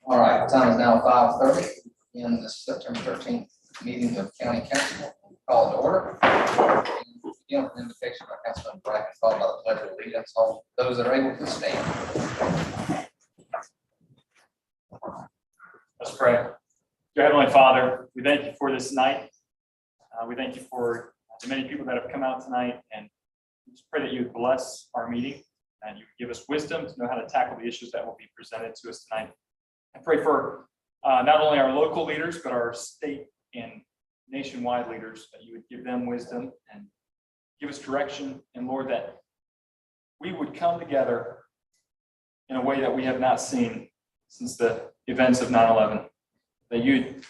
All right, time is now 5:30 in the September 13th meeting of County Council. Call to order. Begin with an invocation by Councilman Bracken, followed by the pledge of allegiance. All those that are able to stand. Let's pray. Dear Heavenly Father, we thank you for this night. We thank you for the many people that have come out tonight, and we just pray that you would bless our meeting and you would give us wisdom to know how to tackle the issues that will be presented to us tonight. I pray for not only our local leaders, but our state and nationwide leaders, that you would give them wisdom and give us direction. And Lord, that we would come together in a way that we have not seen since the events of 9/11, that you'd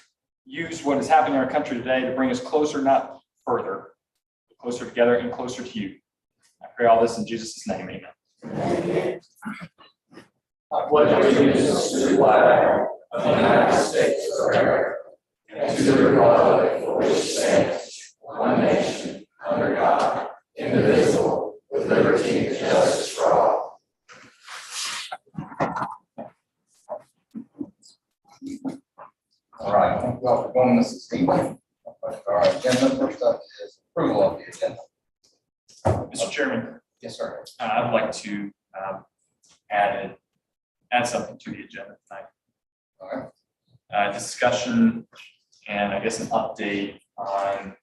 use what is happening in our country today to bring us closer, not further, closer together and closer to you. I pray all this in Jesus' name, amen. I pledge allegiance to the flag of the United States of America and to the republic for which it stands, one nation, under God, indivisible, with liberty and justice for all. All right, thank you all for joining us this evening. Our agenda, first up is approval of the agenda. Mr. Chairman, Yes, sir. I would like to add something to the agenda tonight. All right. Discussion and I guess an update on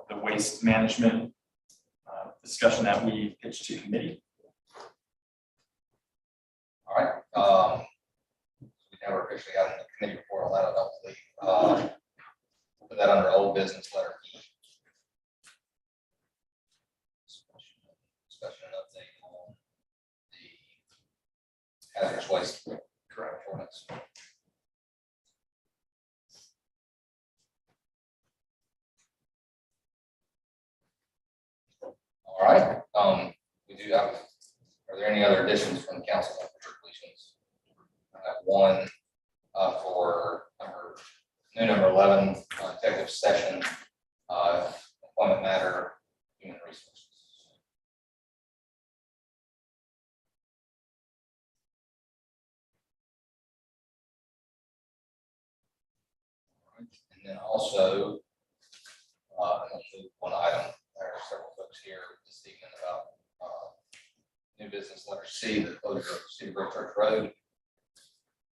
the waste management discussion that we pitched to committee. All right. We never officially got in the committee report on that, I don't believe. We'll put that under old business, letter E. Discussion and update on the hazardous waste correct ordinance. All right. We do have. Are there any other additions from the council for completions? I have one for number 11, executive session, employment matter, human resources. All right. And then also, one item, there are several folks here this evening about new business letter C, the closure of Cedar Brook Church Road.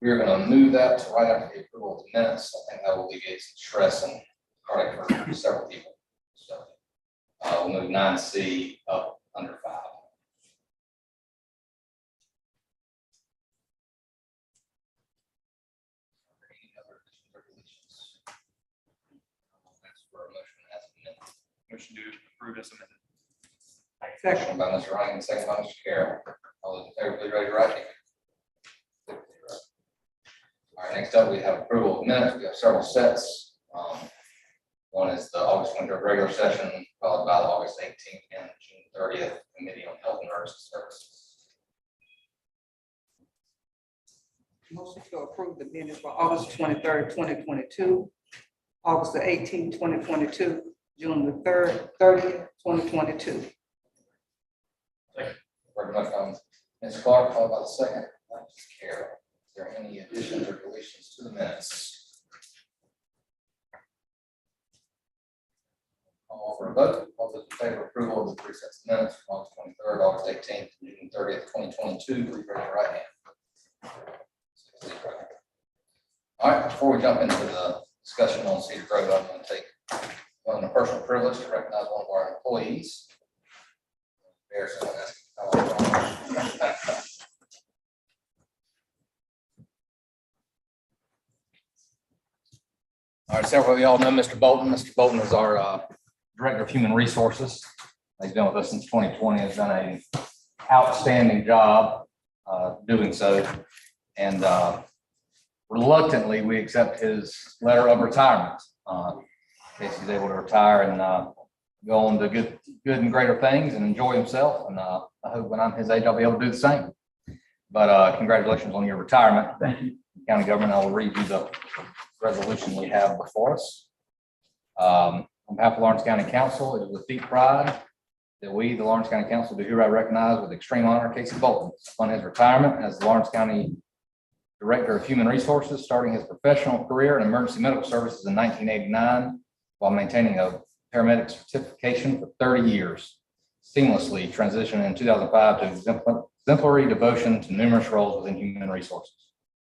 We are going to move that to right after the approval of the minutes. I think that will alleviate some stress and heartache for several people. So we'll move 9C up under 5. Any other additions or deletions? That's for a motion as amended. Motion to approve as amended. Motion by Mr. Ryan, second by Mr. Carroll. All those in favor, please raise your right hand. All right, next up, we have approval of minutes. We have several sets. One is the August 23rd regular session, followed by the August 18th and June 30th Committee on Health and Emergency Services. Motion to approve the minutes for August 23rd, 2022, August the 18th, 2022, June the 3rd, 30th, 2022. Very much, Ms. Clark, followed by the second, by Ms. Carroll. Is there any additions or deletions to the minutes? Call for a vote. All those in favor of approval of the 3 sets of minutes from August 23rd, August 18th, and June 30th, 2022, please raise your right hand. 6-0. All right, before we jump into the discussion on Cedar Grove, I'm going to take on the personal privilege to recognize one of our employees. There's someone that's all right, several of y'all know Mr. Bolton. Mr. Bolton is our Director of Human Resources. He's been with us since 2020, has done an outstanding job doing so. And reluctantly, we accept his letter of retirement. In case he's able to retire and go on to good and greater things and enjoy himself. And I hope when I'm his age, I'll be able to do the same. But congratulations on your retirement. Thank you. County government, I will read you the resolution we have before us. On behalf of Lawrence County Council, it is with deep pride that we, the Lawrence County Council, do hereby recognize with extreme honor Casey Bolton on his retirement as the Lawrence County Director of Human Resources, starting his professional career in emergency medical services in 1989, while maintaining a paramedic certification for 30 years, seamlessly transitioning in 2005 to exemplary devotion to numerous roles within human resources.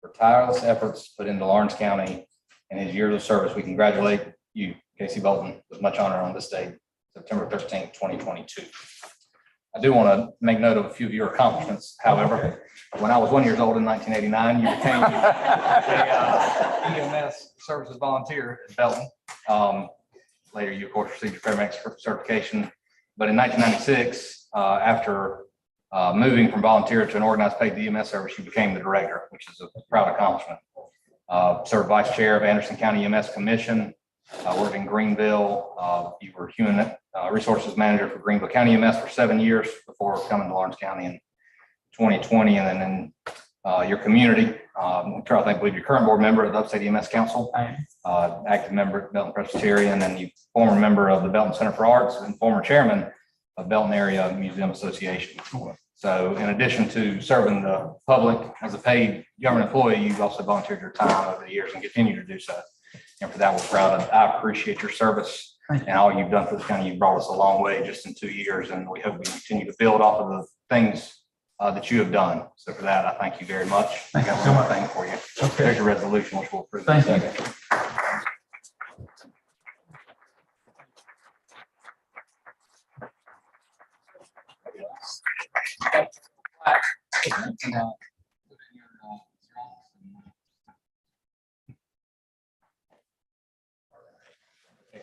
For tireless efforts put into Lawrence County and his years of service, we congratulate you, Casey Bolton, with much honor on this date, September 13th, 2022. I do want to make note of a few of your accomplishments. However, when I was 1 year old in 1989, you became a EMS services volunteer at Belton. Later, you of course received your paramedic certification. But in 1996, after moving from volunteer to an organized paid EMS service, you became the director, which is a proud accomplishment. Served vice chair of Anderson County EMS Commission. Worked in Greenville. You were human resources manager for Greenville County EMS for 7 years before coming to Lawrence County in 2020. And then in your community, I believe you're current board member of the Upstate EMS Council, active member at Belton Presbyterian, and you former member of the Belton Center for Arts and former chairman of Belton Area Museum Association. So in addition to serving the public as a paid government employee, you've also volunteered your time over the years and continue to do so. And for that, we're proud of. I appreciate your service and all you've done for the county. You've brought us a long way just in 2 years, and we hope we continue to build off of the things that you have done. So for that, I thank you very much. I got one more thing for you. Okay. There's your resolution, which we'll approve. Thank you. Second.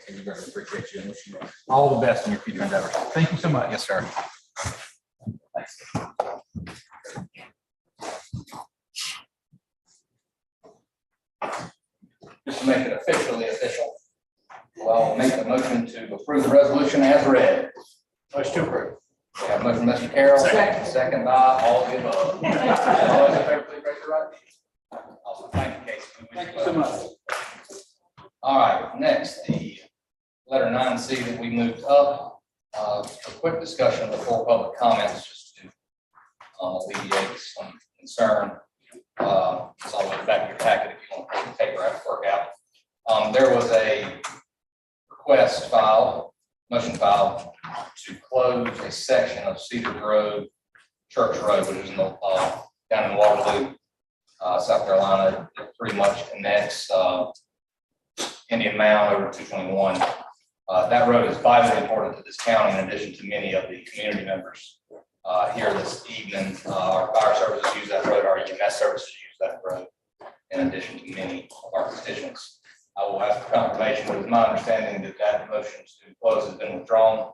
We very appreciate you and wish you all the best in your future endeavors. Thank you so much. Yes, sir. Just to make it officially official, well, make the motion to approve the resolution as read. Motion to approve. We have a motion, Mr. Carroll. Second by all of the above. All those in favor, please raise your right hand. Awesome. Thank you, Casey. Thank you so much. All right, next, the letter 9C that we moved up, a quick discussion before public comments, just to alleviate some concern. It's all in the back of your packet if you want to take the paper out, work out. There was a request filed, motion filed to close a section of Cedar Grove Church Road, which is in the, down in Waterloo, South Carolina. It pretty much connects Indian Mound over 221. That road is vitally important to this county, in addition to many of the community members here this evening. Our fire services use that road, our EMS services use that road, in addition to many of our constituents. I will ask for confirmation, but it's my understanding that that motion to close has been withdrawn.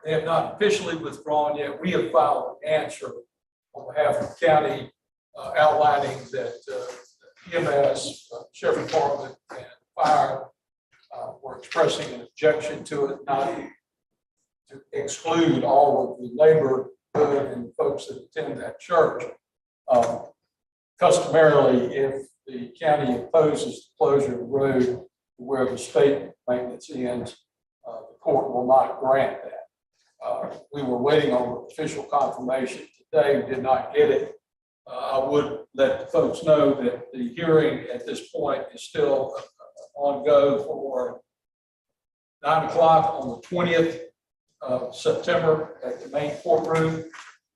They have not officially withdrawn yet. We have filed an answer on behalf of the county outlining that EMS, Sheriff Department, and fire were expressing an objection to it, not to exclude all of the neighborhood and folks that attend that church. Customarily, if the county opposes the closure of the road where the state maintenance ends, the court will not grant that. We were waiting on official confirmation Dave did not get it. I would let the folks know that the hearing at this point is still on go for 9 o'clock on the 20th of September at the main courtroom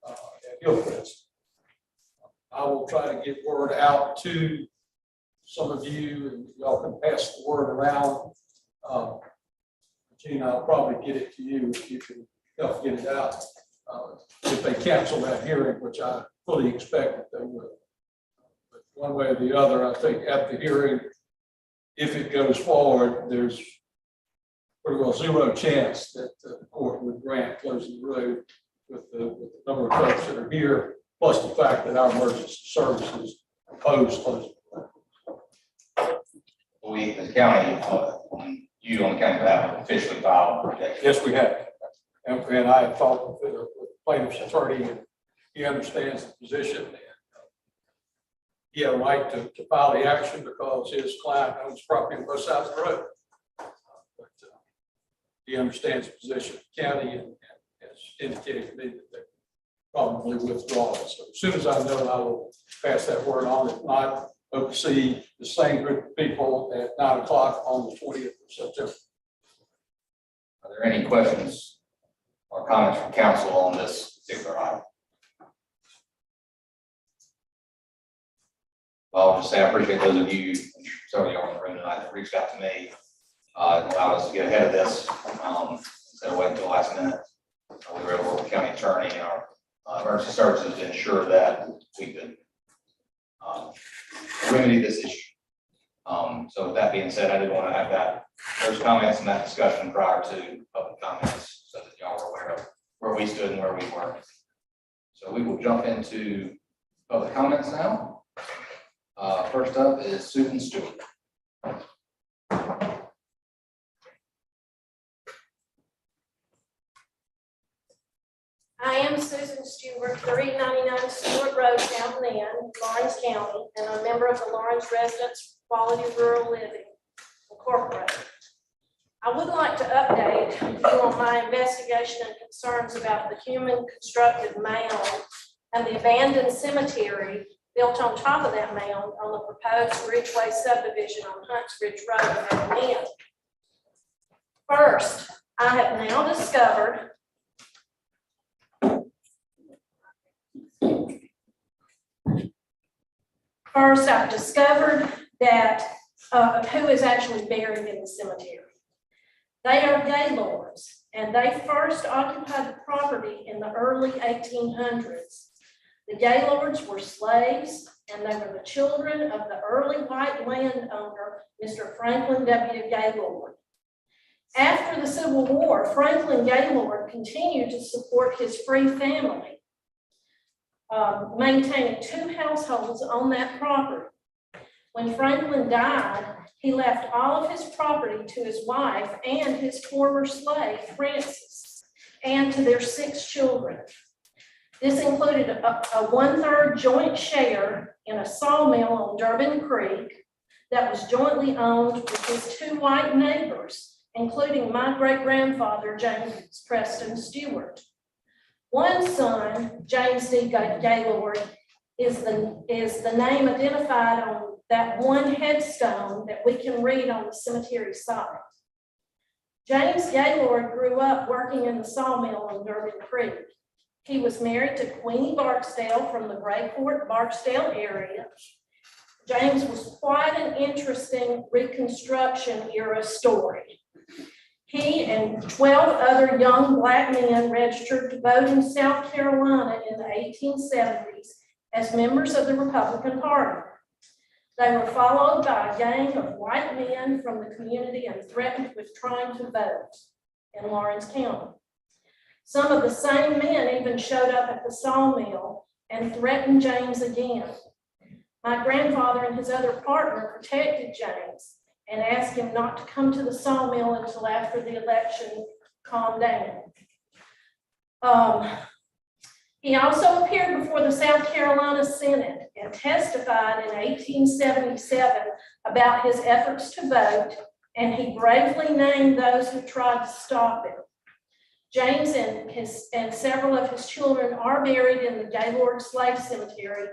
at Hillcrest. I will try to get word out to some of you, and y'all can pass the word around. Gina, I'll probably get it to you if you can help get it out. If they cancel that hearing, which I fully expect that they will. But one way or the other, I think at the hearing, if it goes forward, there's pretty well zero chance that the court would grant closing the road with the number of folks that are here, plus the fact that our emergency services oppose closing. We, the county, you on the county have officially filed protection. Yes, we have. And I have talked with the plaintiff's attorney, and he understands the position. And he had a right to file the action because his client owns property on both sides of the road. But he understands the position of the county and has indicated to me that they probably withdraw it. So as soon as I know, I will pass that word on. If not, hope to see the same group of people at 9 o'clock on the 20th of September. Are there any questions or comments from council on this particular item? Well, I'll just say I appreciate those of you, several of you in the room tonight that reached out to me and allowed us to get ahead of this instead of waiting until the last minute. We were able to work with the county attorney and our emergency services to ensure that we could remedy this issue. So with that being said, I did want to have those comments and that discussion prior to public comments so that y'all were aware of where we stood and where we were. So we will jump into public comments now. First up is Susan Stewart. I am Susan Stewart, 399 Stewart Road, Fountain Inn, Lawrence County, and I'm a member of the Lawrence Residents Quality Rural Living Incorporated. I would like to update you on my investigation and concerns about the human constructed mound and the abandoned cemetery built on top of that mound on the proposed Ridgeway subdivision on Hunts Ridge Road, Fountain Inn. First, I have now discovered that who is actually buried in the cemetery. They are Gaylords, and they first occupied the property in the early 1800s. The Gaylords were slaves, and they were the children of the early white landowner, Mr. Franklin W. Gaylord. After the Civil War, Franklin Gaylord continued to support his free family, maintaining 2 households on that property. When Franklin died, he left all of his property to his wife and his former slave, Francis, and to their 6 children. This included a 1/3 joint share in a sawmill on Durbin Creek that was jointly owned with his 2 white neighbors, including my great-grandfather, James Preston Stewart. One son, James D. Gaylord, is the name identified on that one headstone that we can read on the cemetery site. James Gaylord grew up working in the sawmill on Durbin Creek. He was married to Queenie Barksdale from the Graycourt, Barksdale area. James was quite an interesting Reconstruction era story. He and 12 other young Black men registered to vote in South Carolina in the 1870s as members of the Republican Party. They were followed by a gang of white men from the community and threatened with trying to vote in Lawrence County. Some of the same men even showed up at the sawmill and threatened James again. My grandfather and his other partner protected James and asked him not to come to the sawmill until after the election calmed down. He also appeared before the South Carolina Senate and testified in 1877 about his efforts to vote, and he bravely named those who tried to stop him. James and several of his children are buried in the Gaylord Slave Cemetery.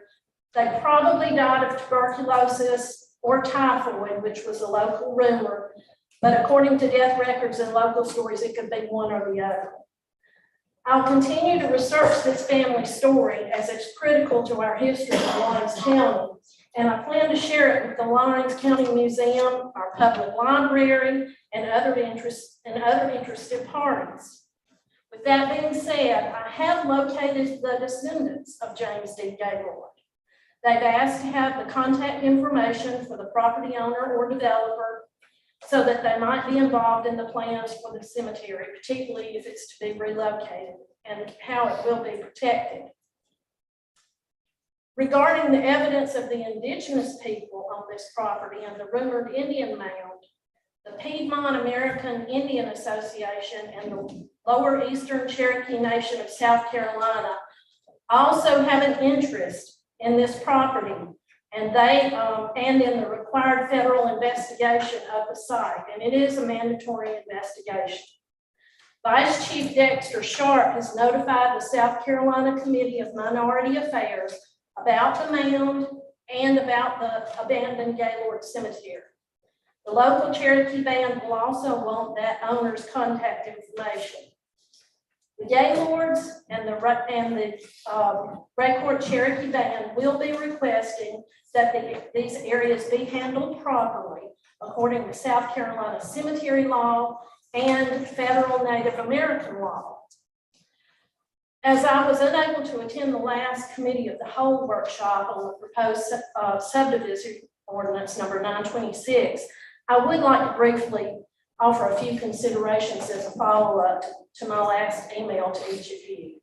They probably died of tuberculosis or typhoid, which was a local rumor. But according to death records and local stories, it could be one or the other. I'll continue to research this family story as it's critical to our history of Lawrence County. And I plan to share it with the Lawrence County Museum, our public library, and other interested parties. With that being said, I have located the descendants of James D. Gaylord. They've asked to have the contact information for the property owner or developer so that they might be involved in the plans for the cemetery, particularly if it's to be relocated and how it will be protected. Regarding the evidence of the indigenous people on this property and the rumored Indian mound, the Piedmont American Indian Association and the Lower Eastern Cherokee Nation of South Carolina also have an interest in this property, and and in the required federal investigation of the site, and it is a mandatory investigation. Vice Chief Dexter Sharp has notified the South Carolina Committee of Minority Affairs about the mound and about the abandoned Gaylord Cemetery. The local Cherokee band will also want that owner's contact information. The Gaylords and the Breakport Cherokee band will be requesting that these areas be handled properly according to South Carolina cemetery law and federal Native American law. As I was unable to attend the last committee of the whole workshop on the proposed subdivision ordinance number 926, I would like to briefly offer a few considerations as a follow-up to my last email to each of you.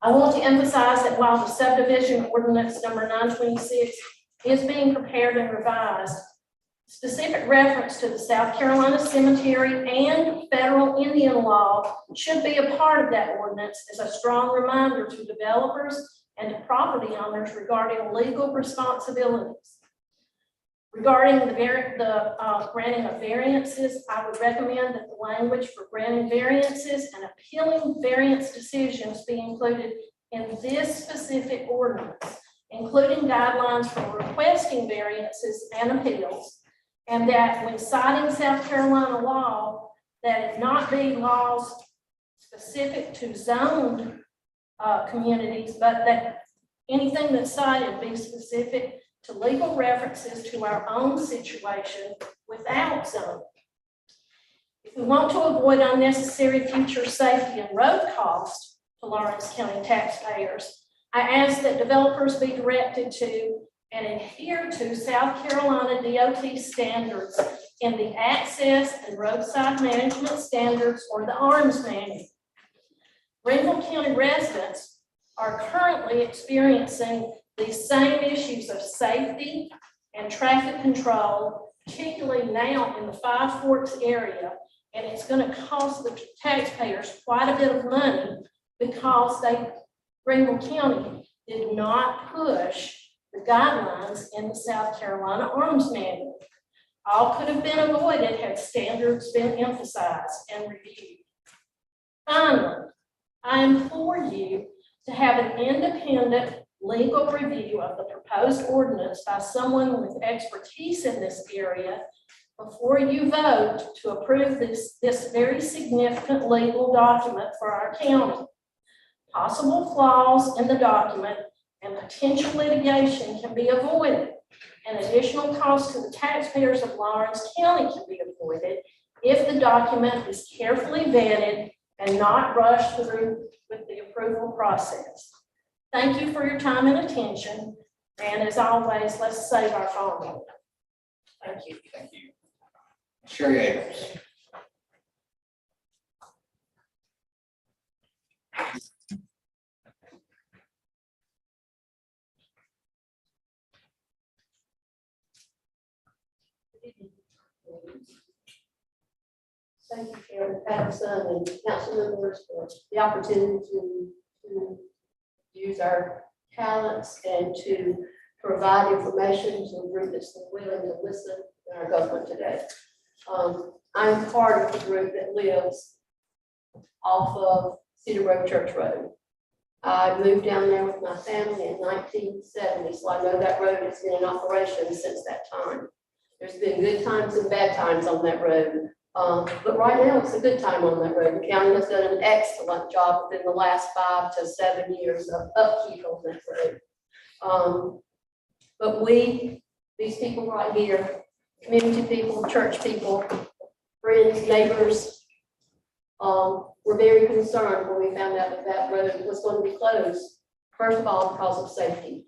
I want to emphasize that while the subdivision ordinance number 926 is being prepared and revised, specific reference to the South Carolina cemetery and federal Indian law should be a part of that ordinance as a strong reminder to developers and to property owners regarding legal responsibilities. Regarding the granting of variances, I would recommend that the language for granting variances and appealing variance decisions be included in this specific ordinance, including guidelines for requesting variances and appeals, and that when citing South Carolina law, that it not be laws specific to zoned communities, but that anything that's cited be specific to legal references to our own situation without zoning. If we want to avoid unnecessary future safety and road costs to Lawrence County taxpayers, I ask that developers be directed to and adhere to South Carolina DOT standards in the Access and Roadside Management Standards, or the ARMS manual. Greenville County residents are currently experiencing these same issues of safety and traffic control, particularly now in the Five Forks area, and it's going to cost the taxpayers quite a bit of money because Greenville County did not push the guidelines in the South Carolina ARMS manual. All could have been avoided had standards been emphasized and reviewed. Finally, I implore you to have an independent legal review of the proposed ordinance by someone with expertise in this area before you vote to approve this very significant legal document for our county. Possible flaws in the document and potential litigation can be avoided, and additional costs to the taxpayers of Lawrence County can be avoided if the document is carefully vetted and not rushed through with the approval process. Thank you for your time and attention, and as always, let's save our farmland. Thank you. Thank you. Sherry Abrams. Thank you, Chairman Patterson and council members for the opportunity to use our talents and to provide information to a group that's willing to listen in our government today. I'm part of the group that lives off of Cedar Grove Church Road. I moved down there with my family in 1970, so I know that road has been in operation since that time. There's been good times and bad times on that road. But right now, it's a good time on that road. The county has done an excellent job within the last 5 to 7 years of upkeep on that road. But we, these people right here, community people, church people, friends, neighbors, were very concerned when we found out that that road was going to be closed. First of all, because of safety.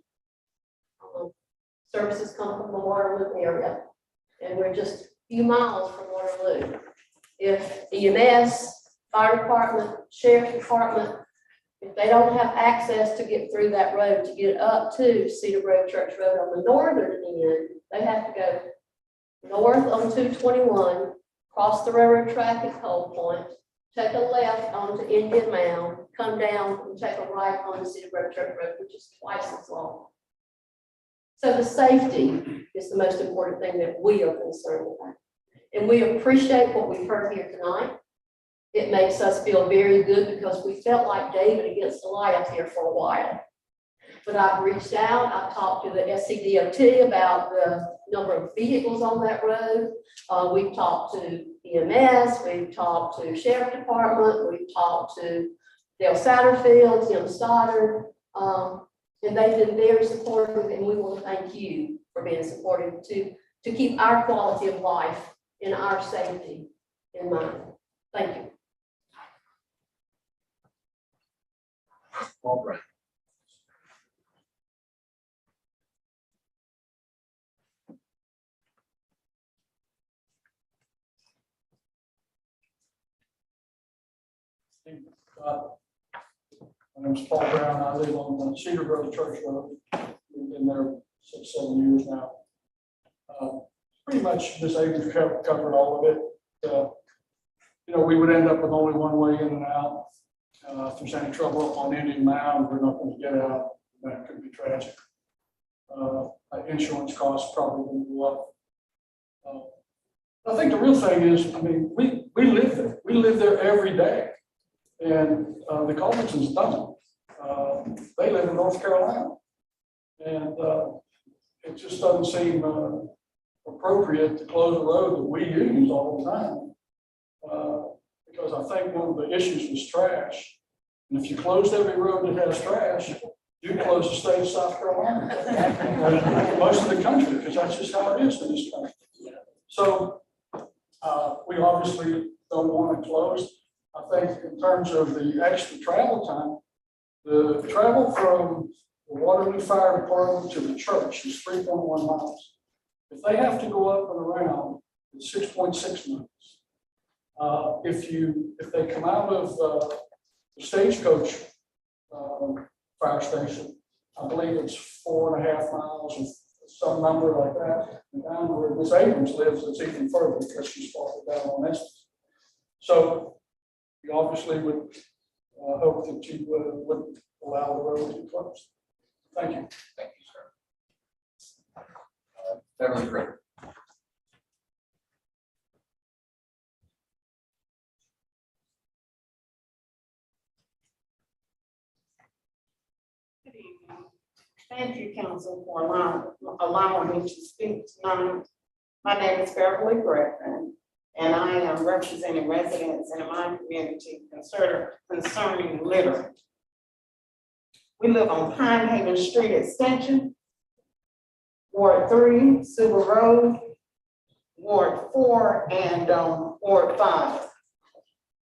Services come from the Waterloo area, and we're just a few miles from Waterloo. If EMS, fire department, sheriff's department, if they don't have access to get through that road to get up to Cedar Grove Church Road on the northern end, they have to go north on 221, cross the railroad track at Cold Point, take a left onto Indian Mound, come down and take a right on Cedar Grove Church Road, which is twice as long. So the safety is the most important thing that we are concerned about. And we appreciate what we've heard here tonight. It makes us feel very good because we felt like David against Goliath here for a while. But I've reached out, I've talked to the SCDOT about the number of vehicles on that road. We've talked to EMS, we've talked to Sheriff Department, we've talked to Dale Satterfield, Tim Stoddard, and they've been very supportive, and we want to thank you for being supportive to keep our quality of life and our safety in mind. Thank you. All right. My name's Paul Brown. I live on Cedar Grove Church Road. We've been there 6, 7 years now. Pretty much this acreage covered all of it. You know, we would end up with only one way in and out. If there's any trouble up on Indian Mound, we're not going to get out. That could be tragic. Insurance costs probably will go up. I think the real thing is, I mean, we live there. We live there every day. And the Culbertsons don't. They live in North Carolina. And it just doesn't seem appropriate to close a road that we use all the time. Because I think one of the issues was trash. And if you closed every road that has trash, you'd close the state of South Carolina. Most of the country, because that's just how it is in this country. So we obviously don't want it closed. I think in terms of the extra travel time, the travel from the Waterloo Fire Department to the church is 3.1 miles. If they have to go up and around, it's 6.6 miles. If they come out of the Stagecoach fire station, I believe it's 4.5 miles or some number like that. And down where Miss Abrams lives, it's even further because she's farther down on this. So we obviously would hope that you would allow the road to be closed. Thank you. Thank you, sir. Beverly Griffin. Good evening. Thank you, council, for allowing me to speak tonight. My name is Beverly Griffin, and I am representing residents in my community concerning litter. We live on Pine Haven Street Extension, Ward 3, Silver Road, Ward 4, and Ward 5.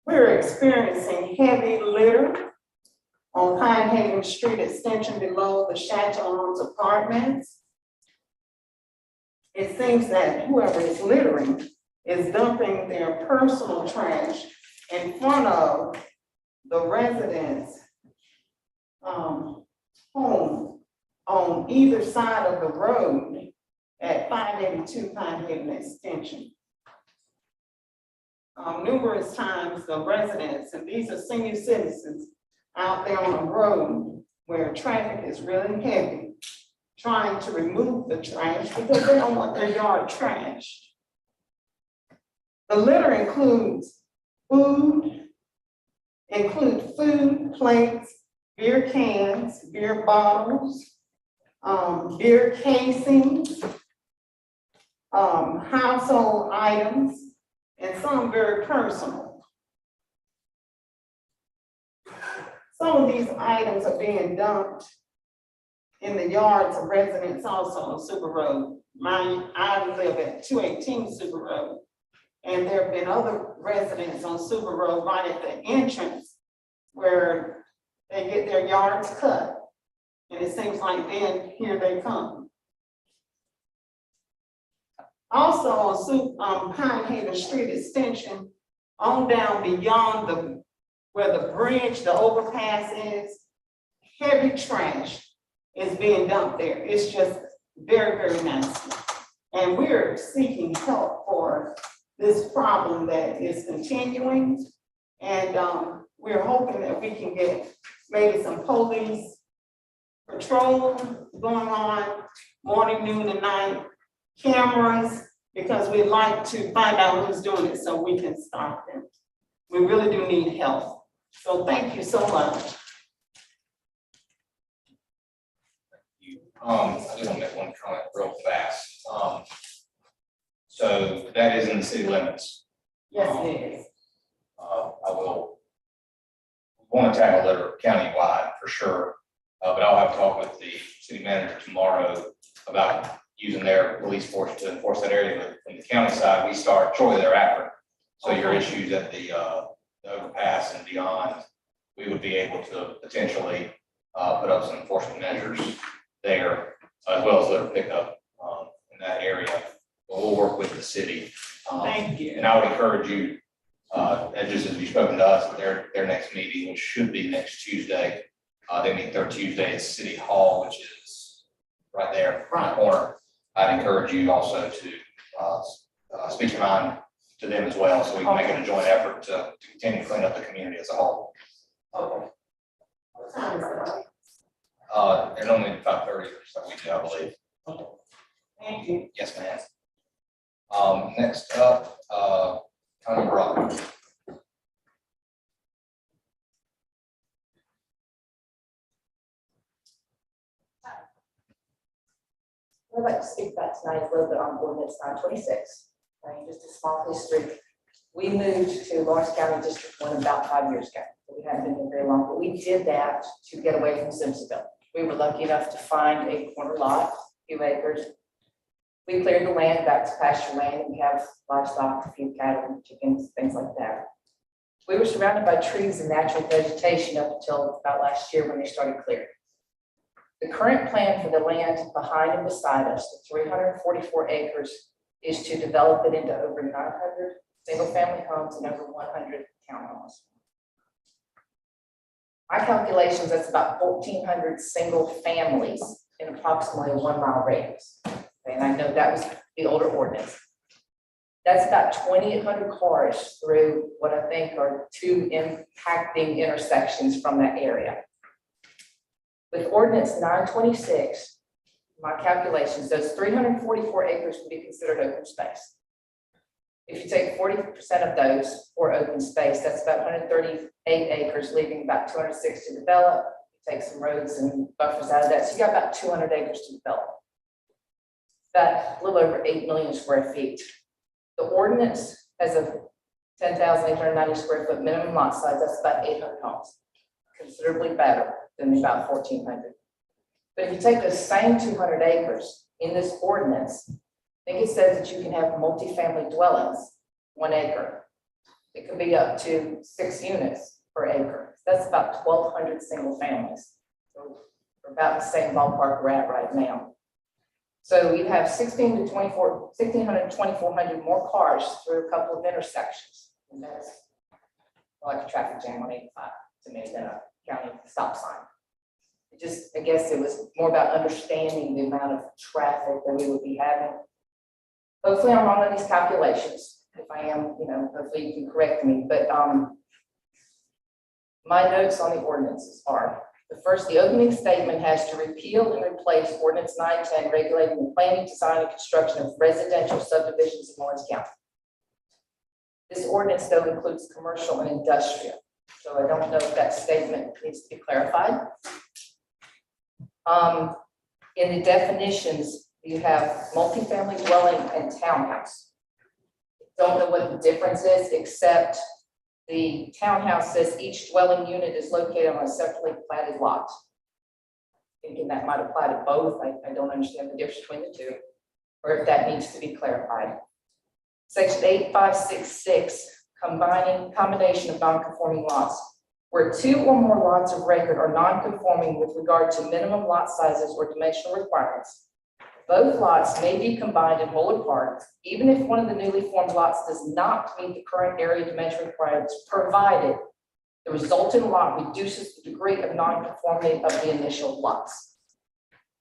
We're experiencing heavy litter on Pine Haven Street Extension below the Chateau's apartments. It seems that whoever is littering is dumping their personal trash in front of the residents' home on either side of the road at 582 Pine Haven Extension. Numerous times the residents, and these are senior citizens out there on the road where traffic is really heavy, trying to remove the trash because they don't want their yard trashed. The litter includes food, include food, plates, beer cans, beer bottles, beer casings, household items, and some very personal. Some of these items are being dumped in the yards of residents also on Super Road. I live at 218 Super Road. And there have been other residents on Super Road right at the entrance where they get their yards cut. And it seems like then here they come. Also on Pine Haven Street Extension, on down beyond where the bridge, the overpass is, heavy trash is being dumped there. It's just very, very nasty. And we're seeking help for this problem that is continuing. And we're hoping that we can get maybe some police patrol going on morning, noon, and night, cameras, because we'd like to find out who's doing it so we can stop them. We really do need help. So thank you so much. I just want to make one comment real fast. So that is in the city limits. Yes, it is. I will want to tackle it countywide for sure. But I'll have to talk with the city manager tomorrow about using their police force to enforce that area. But from the county side, we start shortly thereafter. So your issues at the overpass and beyond, we would be able to potentially put up some enforcement measures there, as well as litter pickup in that area. But we'll work with the city. Thank you. And I would encourage you, and just as you've spoken to us, their next meeting, which should be next Tuesday. They meet their Tuesday at City Hall, which is right there in the corner. I'd encourage you also to speak your mind to them as well, so we can make it a joint effort to continue to clean up the community as a whole. Okay. What time is it? And only 5:30, so we do, I believe. Thank you. Yes, ma'am. Next up, Tony Brock. What I'd like to speak about tonight is a little bit on ordinance 926. Just a small history. We moved to Lawrence County District 1 about 5 years ago. We hadn't been here very long, but we did that to get away from Simpsonville. We were lucky enough to find a corner lot, a few acres. We cleared the land back to pasture land, and we have livestock, a few cattle, chickens, things like that. We were surrounded by trees and natural vegetation up until about last year when they started clearing. The current plan for the land behind and beside us, the 344 acres, is to develop it into over 900 single-family homes and over 100 townhomes. My calculations, that's about 1,400 single families in approximately a 1 mile radius. And I know that was the older ordinance. That's about 2,800 cars through what I think are 2 impacting intersections from that area. With ordinance 926, my calculations, those 344 acres would be considered open space. If you take 40% of those for open space, that's about 138 acres, leaving about 206 to develop. Take some roads and buffers out of that, so you got about 200 acres to develop. About a little over 8 million square feet. The ordinance has a 10,890 square foot minimum lot size. That's about 800 homes, considerably better than about 1,400. But if you take those same 200 acres in this ordinance, I think it says that you can have multifamily dwellings, 1 acre. It could be up to 6 units per acre. That's about 1,200 single families. So we're about the same ballpark we're at right now. So you have 1,600 to 2,400 more cars through a couple of intersections. And that's like a traffic jam on 85 to me than a county stop sign. It just, I guess it was more about understanding the amount of traffic that we would be having. Hopefully I'm wrong on these calculations. If I am, hopefully you can correct me. But my notes on the ordinances are, the opening statement has to repeal and replace ordinance 910 regulating the planning, design, and construction of residential subdivisions in Lawrence County. This ordinance, though, includes commercial and industrial. So I don't know if that statement needs to be clarified. In the definitions, you have multifamily dwelling and townhouse. Don't know what the difference is, except the townhouse says each dwelling unit is located on a separately platted lot. Thinking that might apply to both. I don't understand the difference between the two, or if that needs to be clarified. Section 8566, combination of non-conforming lots. Where two or more lots of record are non-conforming with regard to minimum lot sizes or dimensional requirements, both lots may be combined in whole or part, even if one of the newly formed lots does not meet the current area dimension requirements, provided the resultant lot reduces the degree of non-conformity of the initial lots.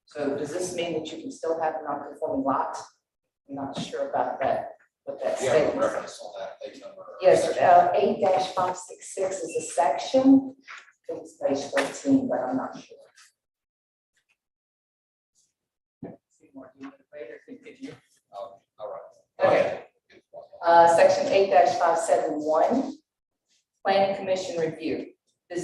So does this mean that you can still have a non-conforming lot? I'm not sure about that, what that We have a statement. reference on that page number. Yes, 8-566 is a section. I think it's page 14, but I'm not sure. See more, do you want to wait or continue? All right. Okay. Section 8-571, Planning Commission review. The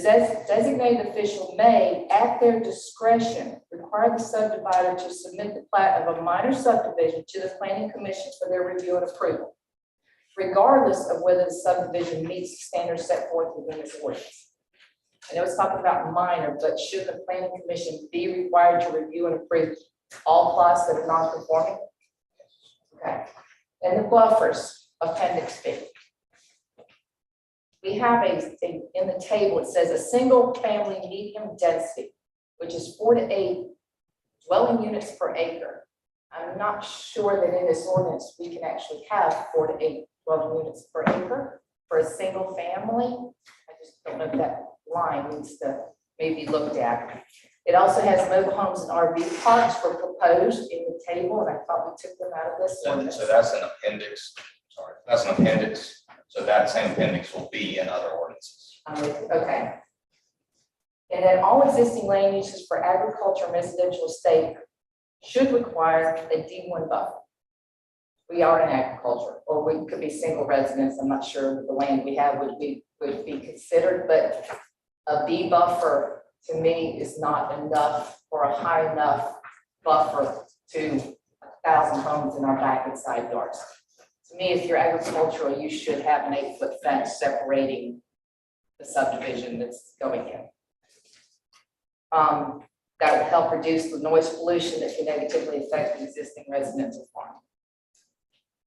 designated official may, at their discretion, require the subdivider to submit the plat of a minor subdivision to the Planning Commission for their review and approval, regardless of whether the subdivision meets the standards set forth within this ordinance. I know it's talking about minor, but should the Planning Commission be required to review and approve all plots that are non-conforming? Okay. And the buffers, appendix B. We have in the table, it says a single family medium density, which is 4 to 8 dwelling units per acre. I'm not sure that in this ordinance, we can actually have 4 to 8 dwelling units per acre for a single family. I just don't know if that line needs to maybe be looked at. It also has mobile homes and RV parks were proposed in the table, and I thought we took them out of this ordinance. So that's an appendix, sorry, that's an appendix. So that same appendix will be in other ordinances. Okay. And then all existing land uses for agriculture and residential estate should require a D1 buffer. We are in agriculture, or we could be single residents. I'm not sure that the land we have would be considered, but a B buffer to me is not enough or a high enough buffer to 1,000 homes in our back and side yards. To me, if you're agricultural, you should have an 8-foot fence separating the subdivision that's going in. That would help reduce the noise pollution that can negatively affect the existing residential farm.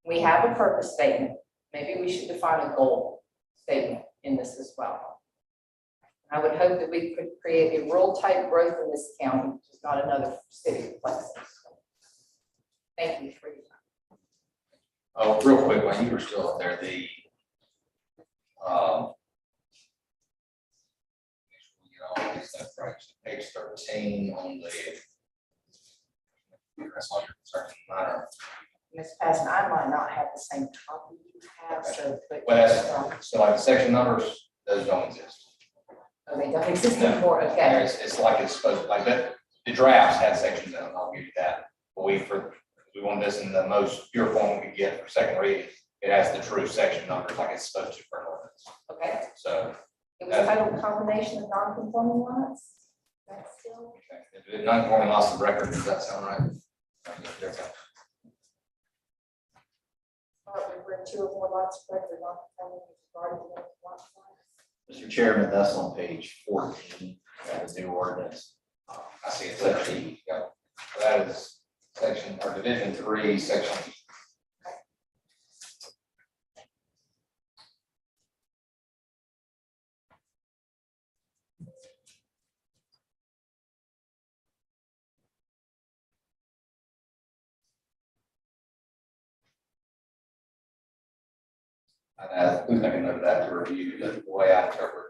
We have a purpose statement. Maybe we should define a goal statement in this as well. I would hope that we could create a rural type growth in this county, which is not another city place. Thank you for your time. Oh, real quick, while you were still up there, page 13 on the. That's all your concerns matter. Ms. Patton, I might not have the same copy you have, so. But, Well, that's, so like the section numbers, those don't exist. oh, they don't exist No. anymore, okay. It's like it's supposed to, like that, the drafts had sections in them, I'll give you that. But we want this in the most pure form we could get for second reading. It has the true section numbers like it's supposed to for an ordinance. Okay, So, it was titled combination of non-conforming lots. That's still, okay. Non-conforming lots of record, does that sound right? where 2 or more lots of record non-conforming with regard to the lot size. Mr. Chairman, that's on page 14, the new ordinance. I see it's 13, yeah. So that is section, or division 3, section. Please make a note of that to review the way I interpret.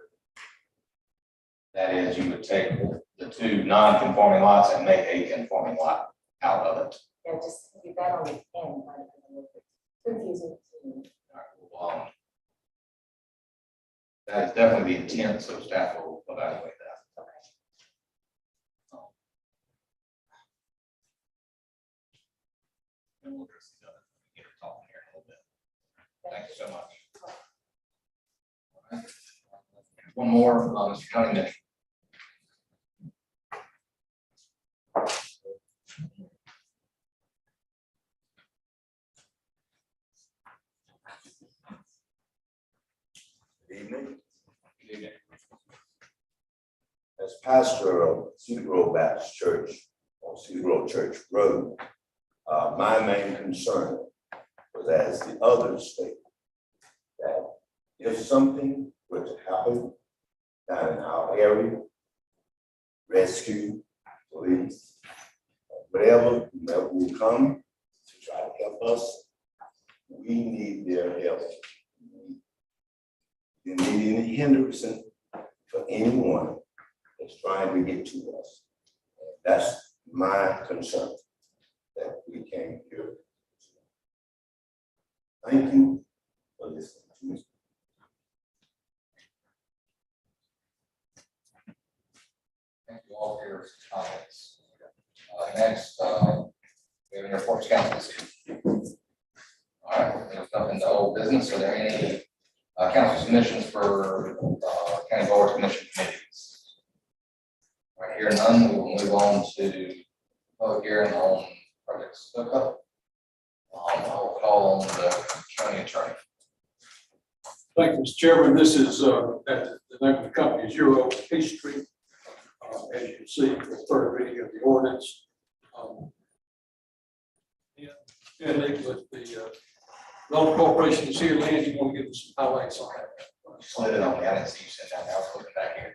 That is, you would take the 2 non-conforming lots and make a conforming lot out of it. Yeah, just leave that on the end. Confusing to me. That is definitely the intent, so staff will evaluate that. Okay. And we'll just get her talking here in a little bit. Thank you so much. one more, Mr. County Mitchell. Good evening. As pastor of Cedar Grove Baptist Church on Cedar Grove Church Road, my main concern was, as the others state, that if something were to happen down in our area, rescue, police, whatever will come to try to help us, we need their help. You need any hindrance for anyone that's trying to get to us. That's my concern, that we came here. Thank you for listening to me. Thank you all for your comments. Next, we have an reports council. All right, there's nothing to old business. Are there any council submissions for county board commission committees? Right here, none. We will move on to public hearing on projects. I'll call on the county attorney. Thank you, Mr. Chairman. This is, the name of the company is Euro Pastry. As you can see, the third reading of the ordinance. And with the Development Corporation is here. Lance, you want to give us some highlights on that? Slid it on me. I didn't see you sit down. I was looking back here.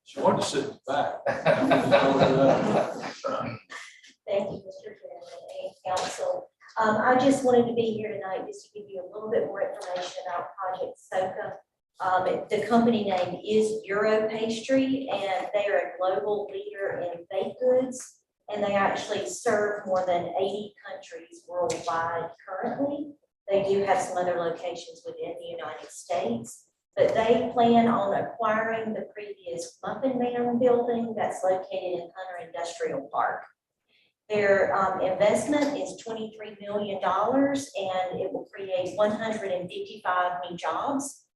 She wanted to sit in the back. Thank you, Mr. Chairman and Council. I just wanted to be here tonight just to give you a little bit more information about Project SOCA. The company name is Euro Pastry, and they are a global leader in baked goods, and they actually serve more than 80 countries worldwide currently. They do have some other locations within the United States, but they plan on acquiring the previous Muffin Man building that's located in Hunter Industrial Park. Their investment is $23 million, and it will create 155 new jobs.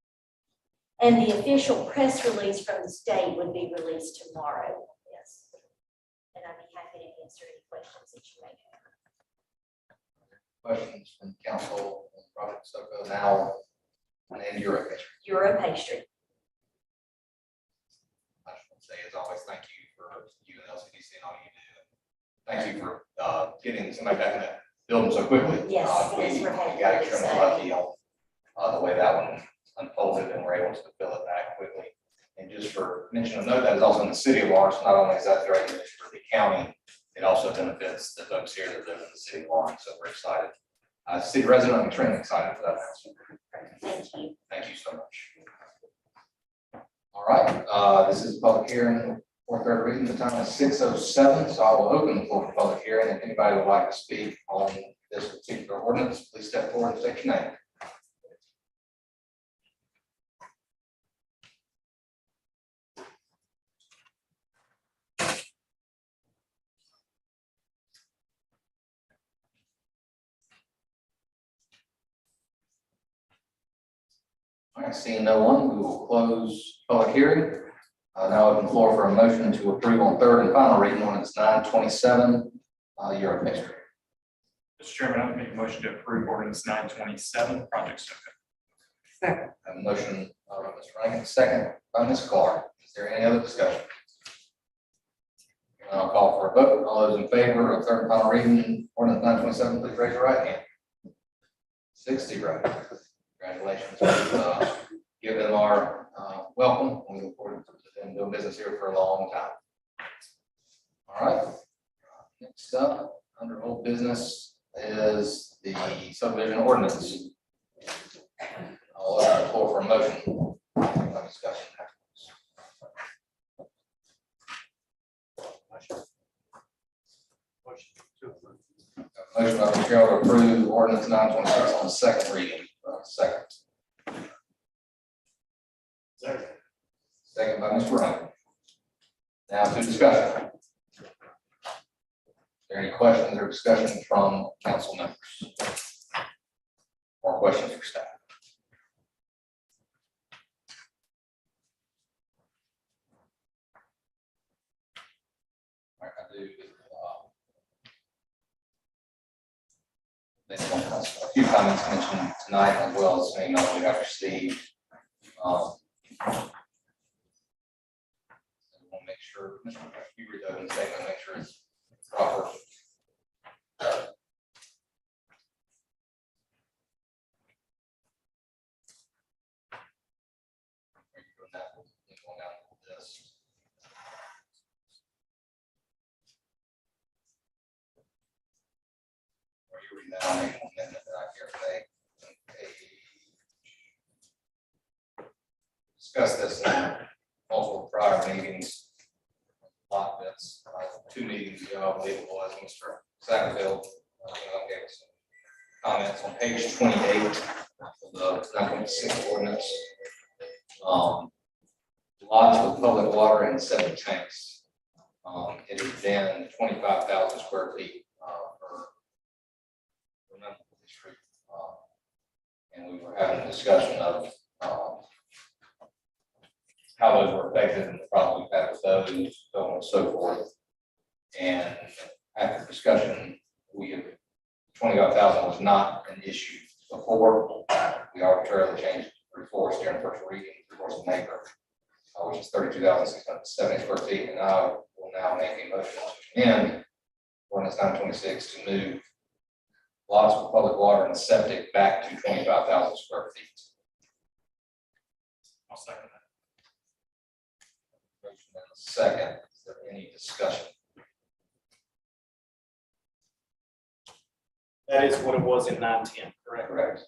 And the official press release from the state would be released tomorrow. Yes. And I'd be happy to answer any questions that you may have. Questions from council on Project SOCA now and Euro Pastry. Euro Pastry. I just want to say, as always, thank you for you and LCDC and all you do. Thank you for getting somebody back in that building so quickly. Yes, We yes, we're happy got to extremely say. lucky on the way that one unfolded, and we're able to fill it back quickly. And just for mention of note, that is also in the city of Lawrence. Not only is that very good for the county, it also benefits the folks here that live in the city of Lawrence. So we're excited. City resident, I'm extremely excited for that announcement. Thank you. Thank you so much. All right, this is a public hearing for third reading. The time is 6:07, so I will open the floor for public hearing. If anybody would like to speak on this particular ordinance, please step forward and state your name. All right, seeing no one, we will close public hearing. Now open the floor for a motion to approve on third and final reading ordinance 927, Euro Pastry. Mr. Chairman, I would make a motion to approve ordinance 927, Project SOCA. Second. I have a motion by Mr. Rankin, second by Ms. Clark. Is there any other discussion? And I'll call for a vote. All those in favor of third and final reading ordinance 927, please raise your right hand. 6-0. Congratulations. Give them our welcome. We look forward to them doing business here for a long time. All right. Next up, under old business is the subdivision ordinance. I'll open the floor for a motion. No discussion. Motion by Mr. Carroll to approve ordinance 926 on second reading. Second. Second by Mr. Ryan. Now to discussion. Is there any questions or discussion from council members? Or questions for staff? based on a few comments mentioned tonight, as well as some emails we have received. I want to make sure, Mr. you read those and statement, make sure it's proper. Going down this. Or you read that, I'll make an amendment that I hear today. Discussed this in multiple prior meetings. Lot bits, 2 meetings ago, I believe it was, Mr. Satterfield gave us some comments on page 28 of the 9.6 ordinance. Lots with public water and septic tanks. It has been 25,000 square feet for district. And we were having a discussion of how those were affected and the problem we've had with those, so on and so forth. And after discussion, we have 25,000 was not an issue before. We arbitrarily changed reforest during first reading, reforest an acre, which is 32,670 square feet. And I will now make a motion to amend ordinance 926 to move lots with public water and septic back to 25,000 square feet. I'll second that. Motion and a second. Is there any discussion? That is what it was in 910, correct? Correct.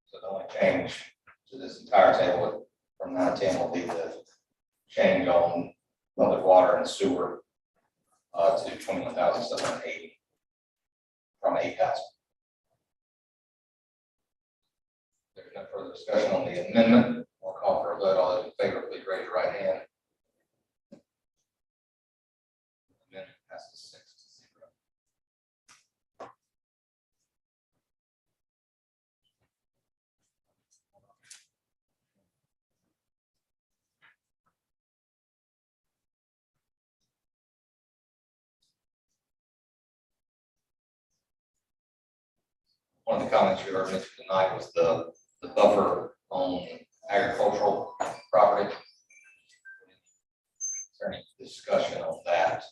So the only change to this entire table from 910 will be the change on public water and sewer to 21,780 from 8,000. There's no further discussion on the amendment. We'll call for a vote. All those in favor, please raise your right hand. Amendment passes 6-0. One of the comments you heard mentioned tonight was the buffer on agricultural property. Is there any discussion on that?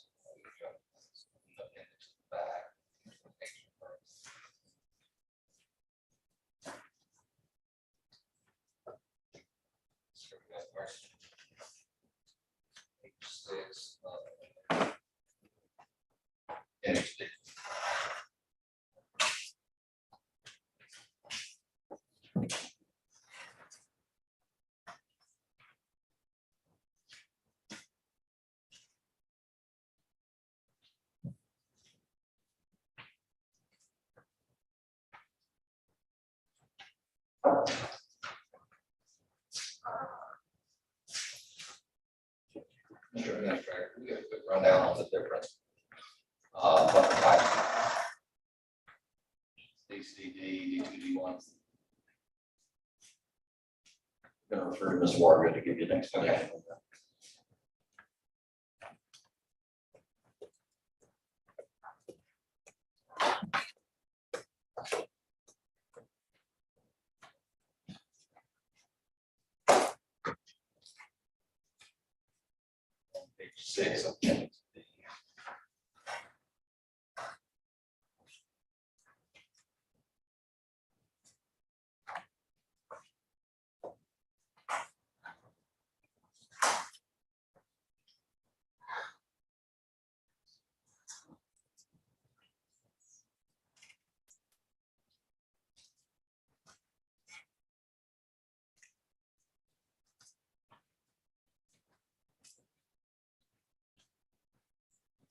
Interesting. Mr. Administrator, we get a quick rundown on the different buffer types. DCD, D2D1. Going to refer to Ms. Warga to give you an explanation. Okay. Page 6 of appendix D.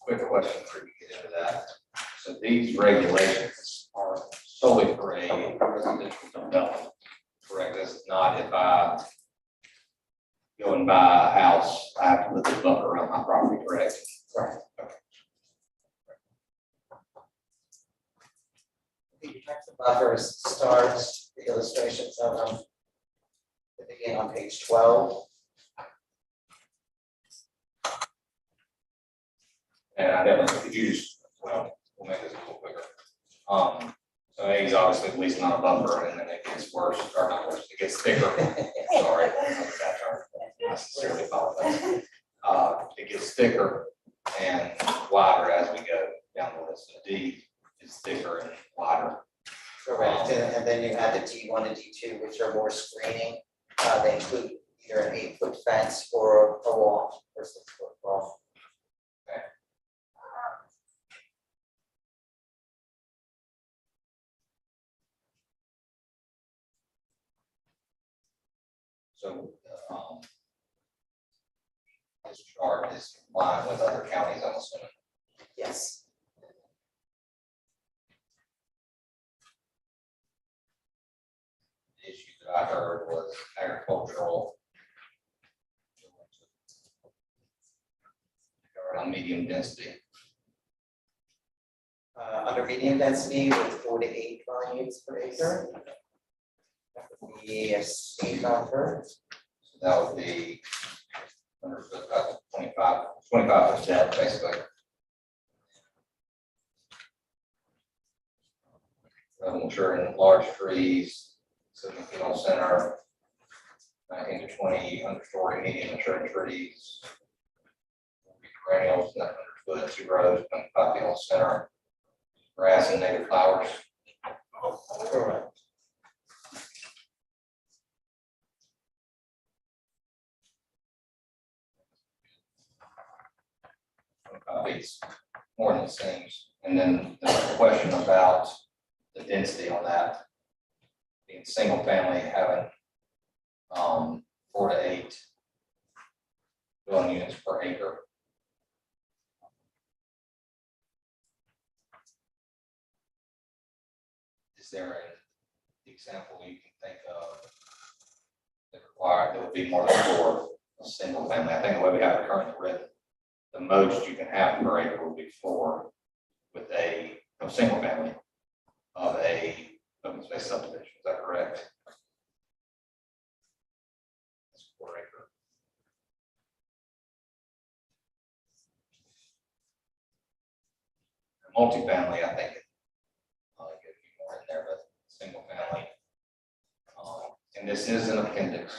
Quick question before we get into that. So these regulations are solely for a residential development, correct? This is not if I go and buy a house, I have to put the buffer around my property, correct? Correct. Okay. The text of buffers starts the illustrations of them. They begin on page 12. And I definitely, if you just, well, we'll make So A is obviously at least not a buffer, and then it gets worse, or not worse, it gets thicker. Sorry, that's not that term. I sincerely apologize. It gets thicker and wider as we go down the list. So D is thicker and wider. Correct, and then you have the D1 and D2, which are more screening. They include either an 8-foot fence or a wall or 6-foot wall. So, this chart is in line with other counties, I'm assuming. Yes. The issue that I heard was agricultural. Around medium density. Under medium density with 4 to 8 dwelling units per acre. That would be a state buffer. So that would be under 25% basically. Ensuring large trees, 7 feet on center, 19 to 20 understory medium maturing trees. Perennials, 100 foot, 2 rows, 25 feet on center, grass and native flowers. Correct. It's more than it seems. And then the question about the density on that, being single family, having 4 to 8 dwelling units per acre. Is there an example you can think of that required, that would be more than 4, a single family? I think the way we have it currently written, the most you can have per acre would be 4 with a single family of a open space subdivision. Is that correct? That's 4 acre. Multifamily, I think, get a few more in there, but single family. And this is an appendix.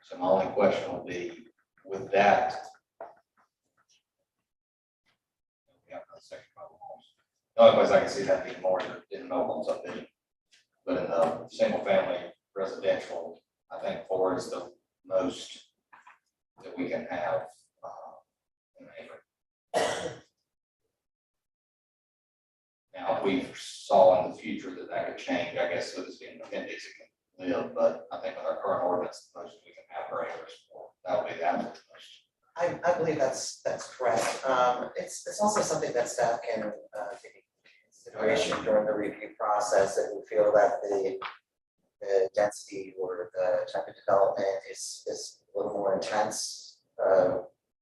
So my only question would be, with that, we have another section about homes. The only place I can see that being more in mobile home subdivision. But in the single family residential, I think 4 is the most that we can have in an acre. Now, if we saw in the future that that could change, I guess with this being an appendix, it can live, but I think with our current ordinance, the most we can have per acre is 4. That would be the absolute most. I believe that's correct. It's also something that staff can take into consideration during the review process, if we feel that the density or the type of development is a little more intense.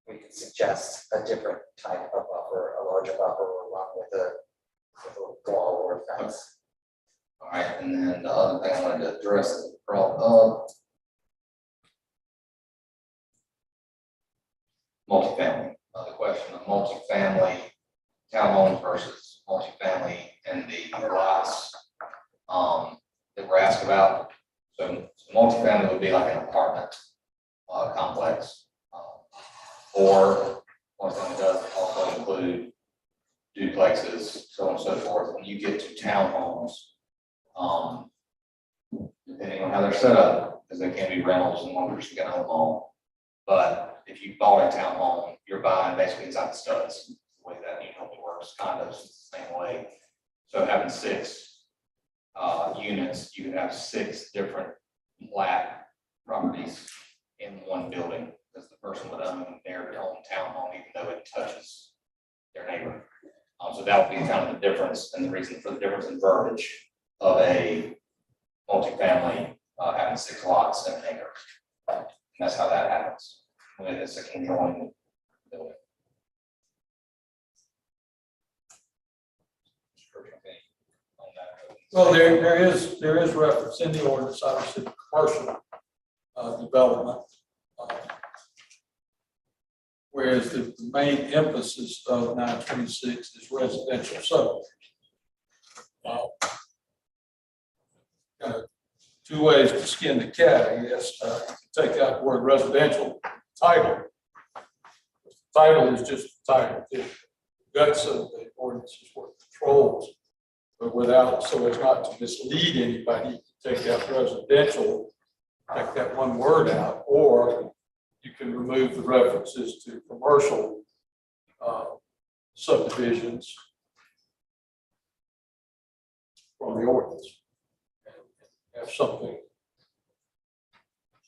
We can suggest a different type of buffer, a larger buffer, along with a wall or fence. All right, and then the other thing I wanted to address is brought up multifamily. The question of multifamily townhomes versus multifamily and the lots that we're asked about. So multifamily would be like an apartment complex, or one thing it does also include duplexes, so on and so forth. When you get to townhomes, depending on how they're set up, because they can be rentals and one person can own them all. But if you bought a townhome, you're buying basically inside the studs, the way that usually works. Condos is the same way. So having 6 units, you can have 6 different flat properties in one building, because the person would own their own townhome, even though it touches their neighbor. So that would be kind of the difference, and the reason for the difference in verbiage of a multifamily having 6 lots in an acre. And that's how that happens when it's a conjoined building. Well, there is reference in the ordinance, obviously, to commercial development. Whereas the main emphasis of 926 is residential subdivision. Kind of two ways to skin the cat, I guess. You can take out the word residential title. Title is just the title. The guts of the ordinance is what controls. But without, so as not to mislead anybody, you can take out residential, take that one word out, or you can remove the references to commercial subdivisions from the ordinance. And have something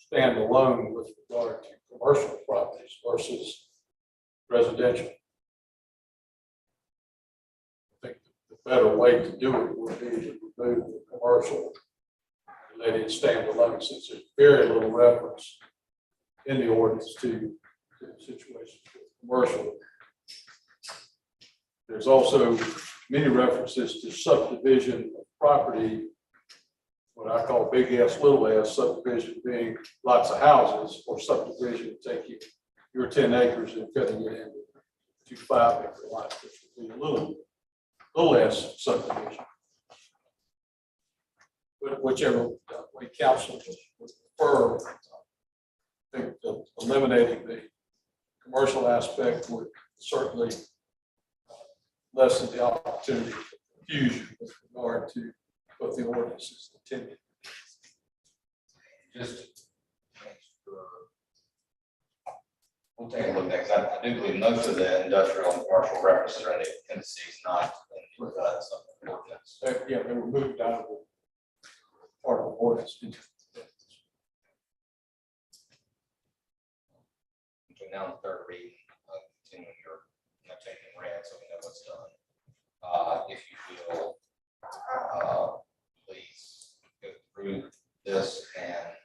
stand alone with regard to commercial properties versus residential. I think the better way to do it would be to remove the commercial and let it stand alone, since there's very little reference in the ordinance to situations with commercial. There's also many references to subdivision of property, what I call big S, little s, subdivision being lots of houses, or subdivision taking your 10 acres and cutting it into 2 5-acre lots, which would be a little s subdivision. But whichever way council would prefer, I think that eliminating the commercial aspect would certainly lessen the opportunity for confusion with regard to what the ordinance is intended. Just we'll take a look at that, 'cause I do believe most of the industrial and commercial references are in the appendices, not in the guts of the ordinance. Yeah, they were moved out of the part of the ordinance. Between now and the third reading, continuing your taking red, so we know what's done. If you will, please go through this and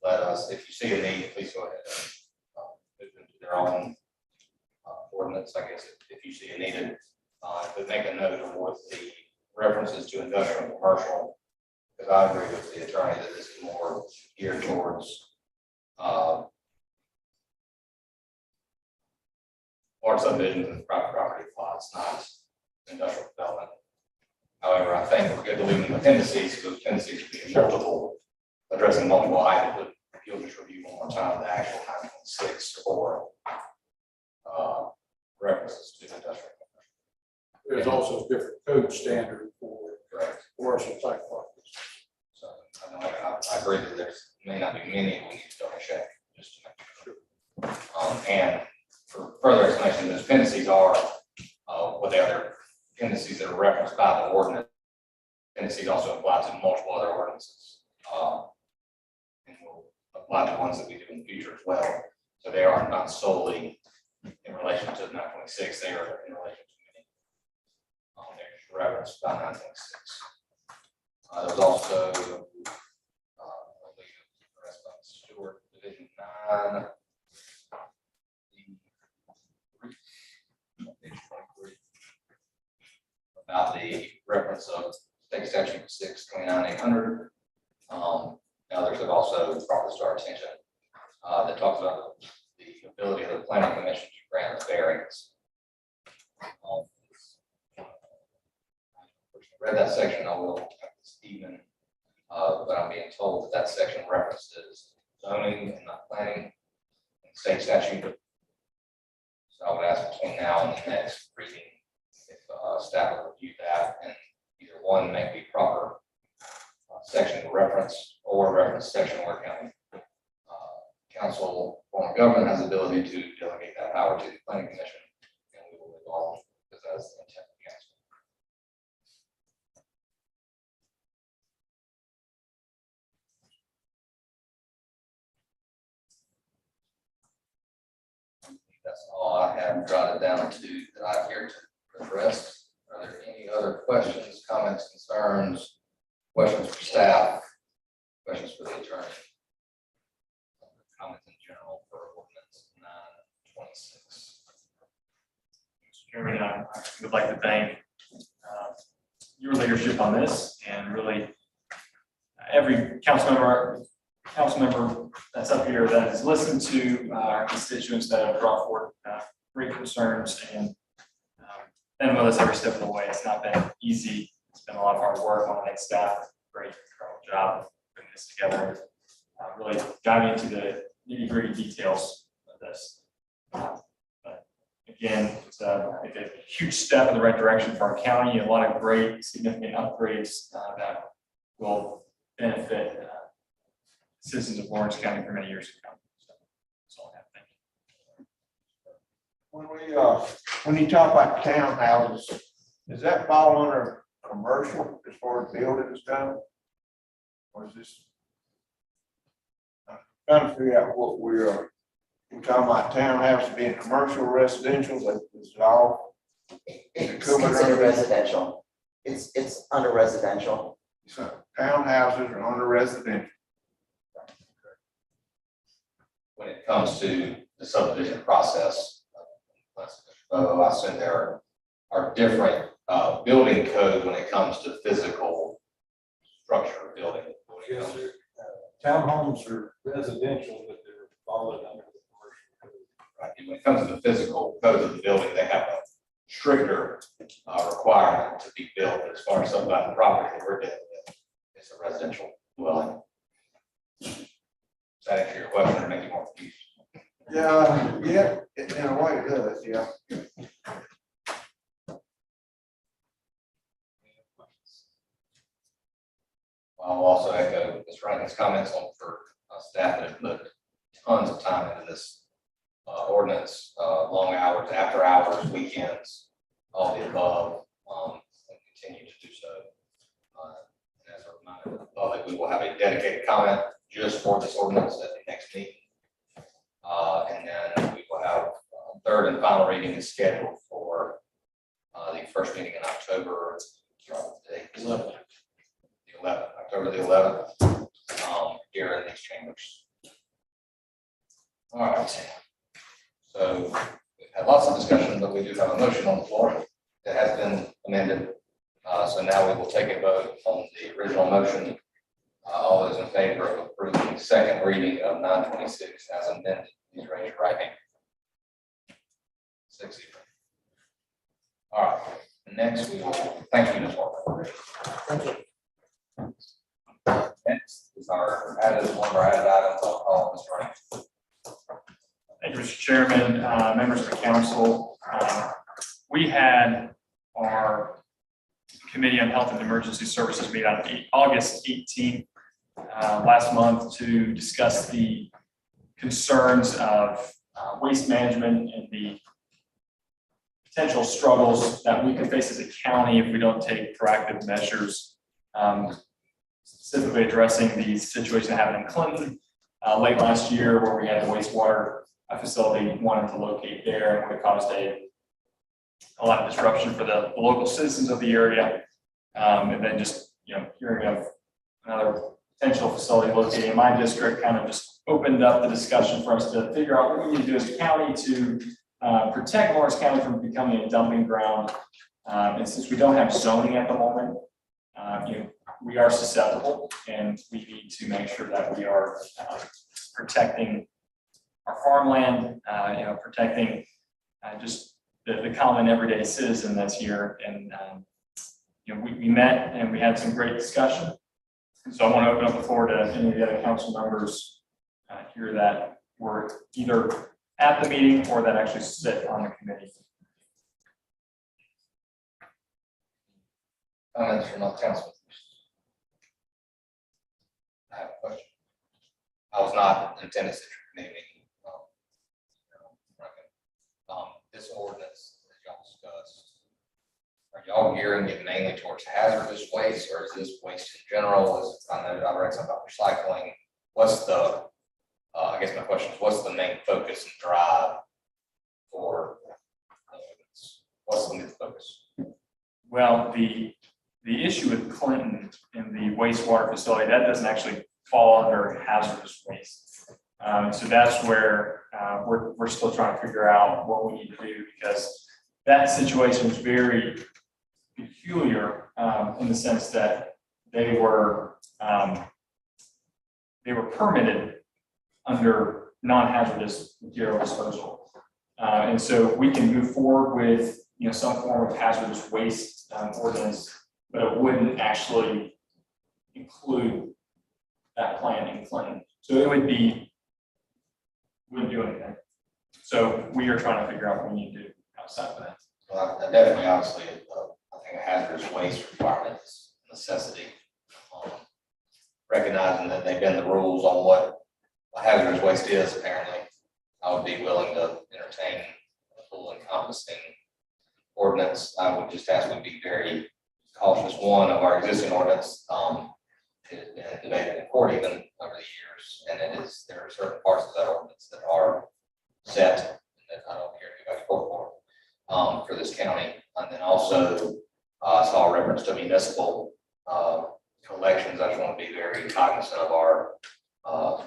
let us, if you see a need, please go ahead and move into their own ordinance, I guess, if you see a needed. But make a note of what the references to industrial and commercial, because I agree with the attorney that this is more geared towards large subdivisions and private property plots, not industrial development. However, I think we're good to leave them in appendices, because appendices could be multiple, addressing multiple items, but if you'll just review one more time the actual 9.6 or references to industrial. There's also a different code standard for commercial type properties. So I agree that there's may not be many, we need to double check just to make sure. And for further explanation, those appendices are what the other appendices that are referenced by the ordinance. Appendices also apply to multiple other ordinances. And will apply to ones that we do in the future as well. So they are not solely in relation to 9.6, they are in relation to many. They're referenced by 9.6. There's also, I believe, the rest of Stewart, Division 9. Page 23. About the reference of state statute 629-800. Now there's also brought this to our attention that talks about the ability of the planning commission to grant a variance. Read that section, I will this evening, but I'm being told that that section references zoning and not planning and state statute. So I would ask between now and the next reading if staff will review that and either one may be proper section to reference or reference section where county council form of government has the ability to delegate that power to the planning commission, and we will evolve because that's the intent of the council. That's all I have jotted down to that I care to address. Are there any other questions, comments, concerns, questions for staff, questions for the attorney? Comments in general for ordinance 926. Mr. Chairman, I would like to thank your leadership on this, and really every council member that's up here that has listened to our constituents that have brought forth great concerns and been with us every step of the way. It's not been easy done a lot of hard work on that staff, great job putting this together. Really diving into the nitty-gritty details of this. But again, it's a huge step in the right direction for our county, a lot of great significant upgrades that will benefit citizens of Lawrence County for many years to come. So that's all I have. Thank you. When you talk about townhouses, does that fall under commercial as far as buildings go? Or is this? I'm trying to figure out what we're talking about townhouses being commercial, residential, that is all. It's considered residential. It's under residential. So townhouses are under residential. When it comes to the subdivision process, I assume there are different building codes when it comes to physical structure of building. Yes, sir. Townhomes are residential, but they're followed under the commercial code. Right, and when it comes to the physical codes of the building, they have a stricter requirement to be built as far as subdividing property that we're dealing with. It's a residential dwelling. Does that answer your question or make you more confused? Yeah, in a way it does, yeah. I'll also echo Ms. Rankin's comments on for staff that have put tons of time into this ordinance, long hours, after hours, weekends, all the above, and continue to do so. And as a reminder to the public, we will have a dedicated comment just for this ordinance at the next meeting. And then we will have third and final reading is scheduled for the first meeting in October. The 11th, October the 11th, here in these chambers. All right. So we've had lots of discussion, but we do have a motion on the floor that has been amended. So now we will take a vote on the original motion. All those in favor of approving the second reading of 926 as amended, please raise your right hand. 6-0. All right. Next, we will thank you, Ms. Walker. Thank you. Next is one of our added items. I'll call Mr. Rankin. Thank you, Mr. Chairman, members of the council. We had our Committee on Health and Emergency Services meet on August 18th last month to discuss the concerns of waste management and the potential struggles that we could face as a county if we don't take proactive measures, specifically addressing the situation that happened in Clinton late last year where we had the wastewater facility wanted to locate there, and it caused a lot of disruption for the local citizens of the area. And then just, hearing of another potential facility located in my district kind of just opened up the discussion for us to figure out what we need to do as a county to protect Lawrence County from becoming a dumping ground. And since we don't have zoning at the moment, we are susceptible, and we need to make sure that we are protecting our farmland, protecting just the common everyday citizen that's here. And we met and we had some great discussion. So I want to open up the floor to any of the other council members here that were either at the meeting or that actually sit on the committee. Comments from the council. I have a question. I was not in attendance at your committee meeting. This ordinance that y'all discussed, are y'all gearing it mainly towards hazardous waste, or is this waste in general? I know I read something about recycling. What's the, I guess my question is, what's the main focus and drive for what's the main focus? Well, the issue with Clinton and the wastewater facility, that doesn't actually fall under hazardous waste. So that's where we're still trying to figure out what we need to do, because that situation is very peculiar in the sense that they were permitted under non-hazardous material disposal. And so we can move forward with some form of hazardous waste ordinance but it wouldn't actually include that plan in Clinton. So it would be, wouldn't do anything. So we are trying to figure out what we need to do outside of that. Well, definitely, obviously, I think a hazardous waste requirement is a necessity. Recognizing that they've been the rules on what a hazardous waste is, apparently, I would be willing to entertain a full encompassing ordinance. I would just ask we be very cautious, one, of our existing ordinance. It has been debated in court even over the years, and there are certain parts of that ordinance that are set, that I don't care if you guys vote for this county. And then also, I saw a reference to municipal collections. I just want to be very cognizant of our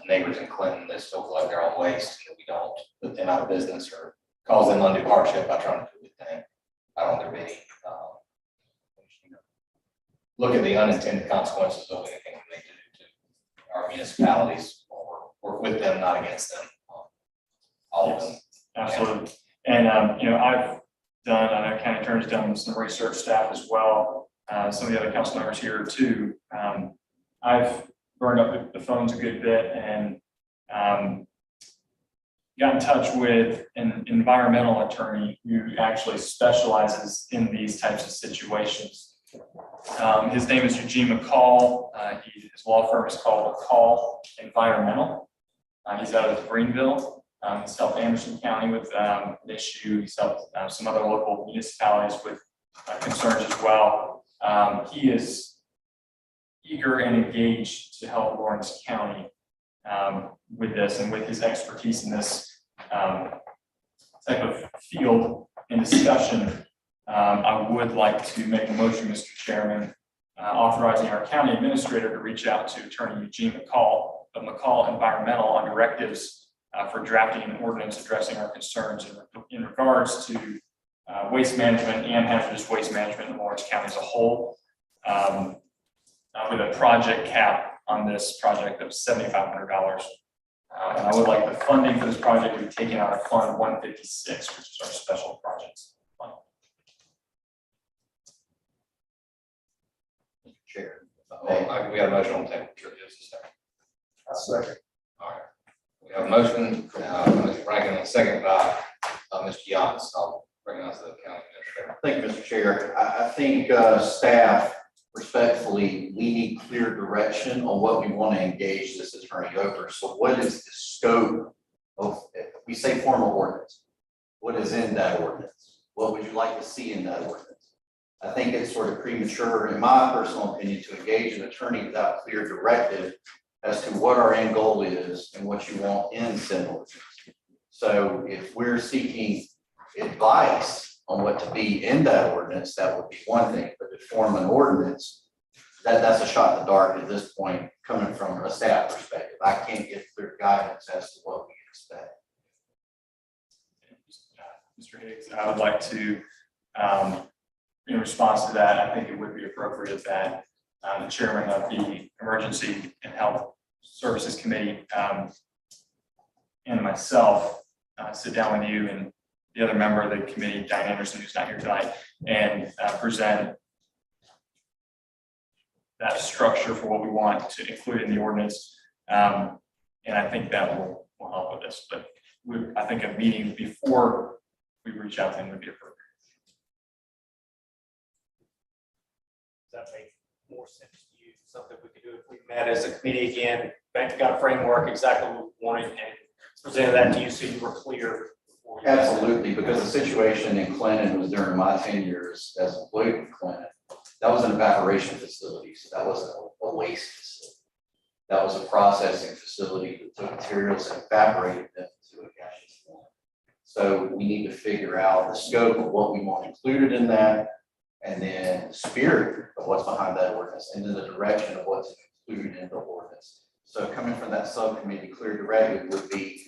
neighbors in Clinton that still collect their own waste, and we don't put them out of business or cause them undue hardship by trying to do the thing. I don't want there to be any, look at the unintended consequences of anything they do to our municipalities, or work with them, not against them. All of them. Absolutely. And, I've done, I know county attorney's done some research, staff as well, some of the other council members here too. I've burned up the phones a good bit and got in touch with an environmental attorney who actually specializes in these types of situations. His name is Eugene McCall. His law firm is called McCall Environmental. He's out of Greenville. He's helped Anderson County with an issue. He's helped some other local municipalities with concerns as well. He is eager and engaged to help Lawrence County with this, and with his expertise in this type of field and discussion. I would like to make a motion, Mr. Chairman, authorizing our county administrator to reach out to Attorney Eugene McCall of McCall Environmental on directives for drafting an ordinance addressing our concerns in regards to waste management and hazardous waste management in Lawrence County as a whole, with a project cap on this project of $7,500. And I would like the funding for this project to be taken out of Fund 156, which is our special projects fund. Mr. Chair. We got a motion on the table. Just a second. Second. All right. We have a motion, Mr. Rankin, and a second by Mr. Yachts. I'll bring us to the county administrator. Thank you, Mr. Chair. I think staff, respectfully, we need clear direction on what we want to engage this attorney over. So what is the scope of, if we say formal ordinance, what is in that ordinance? What would you like to see in that ordinance? I think it's sort of premature, in my personal opinion, to engage an attorney without clear directive as to what our end goal is and what you want in said ordinance. So if we're seeking advice on what to be in that ordinance, that would be one thing, but to form an ordinance, that's a shot in the dark at this point, coming from a staff perspective. I can't get clear guidance as to what we expect. Mr. Higgs, I would like to, in response to that, I think it would be appropriate that the chairman of the Emergency and Health Services Committee and myself sit down with you and the other member of the committee, Diane Anderson, who's not here tonight, and present that structure for what we want to include in the ordinance. And I think that will help with this. But I think a meeting before we reach out to him would be appropriate. Does that make more sense to you? Something we could do if we met as a committee again, got a framework, exactly what we wanted, and presented that to you so you were clear. Absolutely, because the situation in Clinton was during my tenure as employee in Clinton. That was an evaporation facility, so that wasn't a waste facility. That was a processing facility that took materials and evaporated them to a gaseous form. So we need to figure out the scope of what we want included in that, and then the spirit of what's behind that ordinance, and then the direction of what's included in the ordinance. So coming from that subcommittee, clear directive would be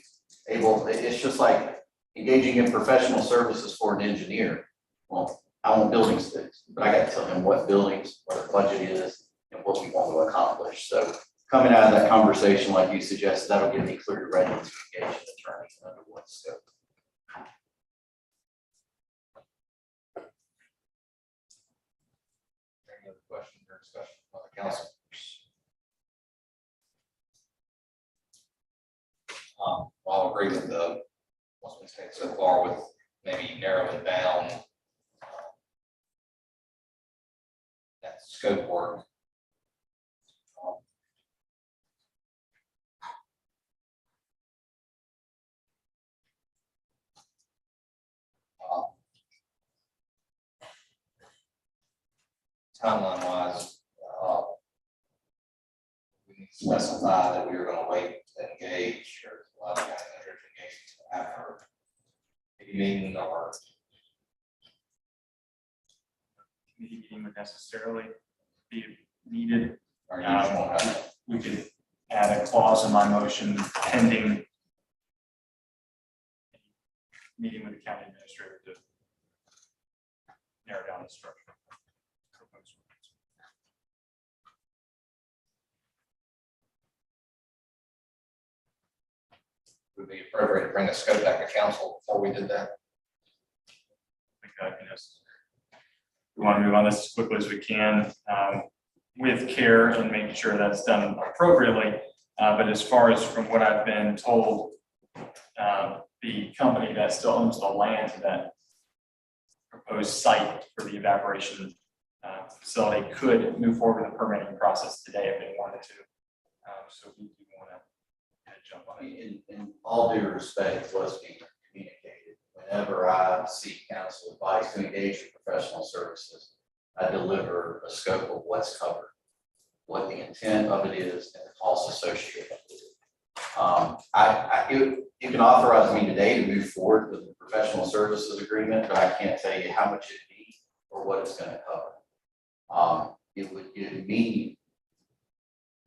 able, it's just like engaging in professional services for an engineer. Well, I want buildings fixed, but I got to tell him what buildings, what the budget is, and what we want to accomplish. So coming out of that conversation, like you suggested, that'll give me clear direction to engage an attorney under what scope. Any other discussion from the council members? I'll agree with what's been said so far with maybe narrowing down that scope work. Timeline wise, we need to specify that we are going to wait to engage or allow the county manager to engage after a meeting or Committee meeting would necessarily be needed. or you just won't have it. We could add a clause in my motion pending meeting with the county administrator to narrow down the structure. Would be appropriate to bring the scope back to council before we did that. I think that'd be necessary. We want to move on this as quickly as we can, with care and making sure that's done appropriately. But as far as from what I've been told, the company that still owns the land to that proposed site for the evaporation facility could move forward with the permitting process today if they wanted to. So we do want to jump on it. In all due respect, what's being communicated, whenever I seek council advice to engage in professional services, I deliver a scope of what's covered, what the intent of it is, and the costs associated with it. You can authorize me today to move forward with the professional services agreement, but I can't tell you how much it'd be or what it's going to cover. It would give me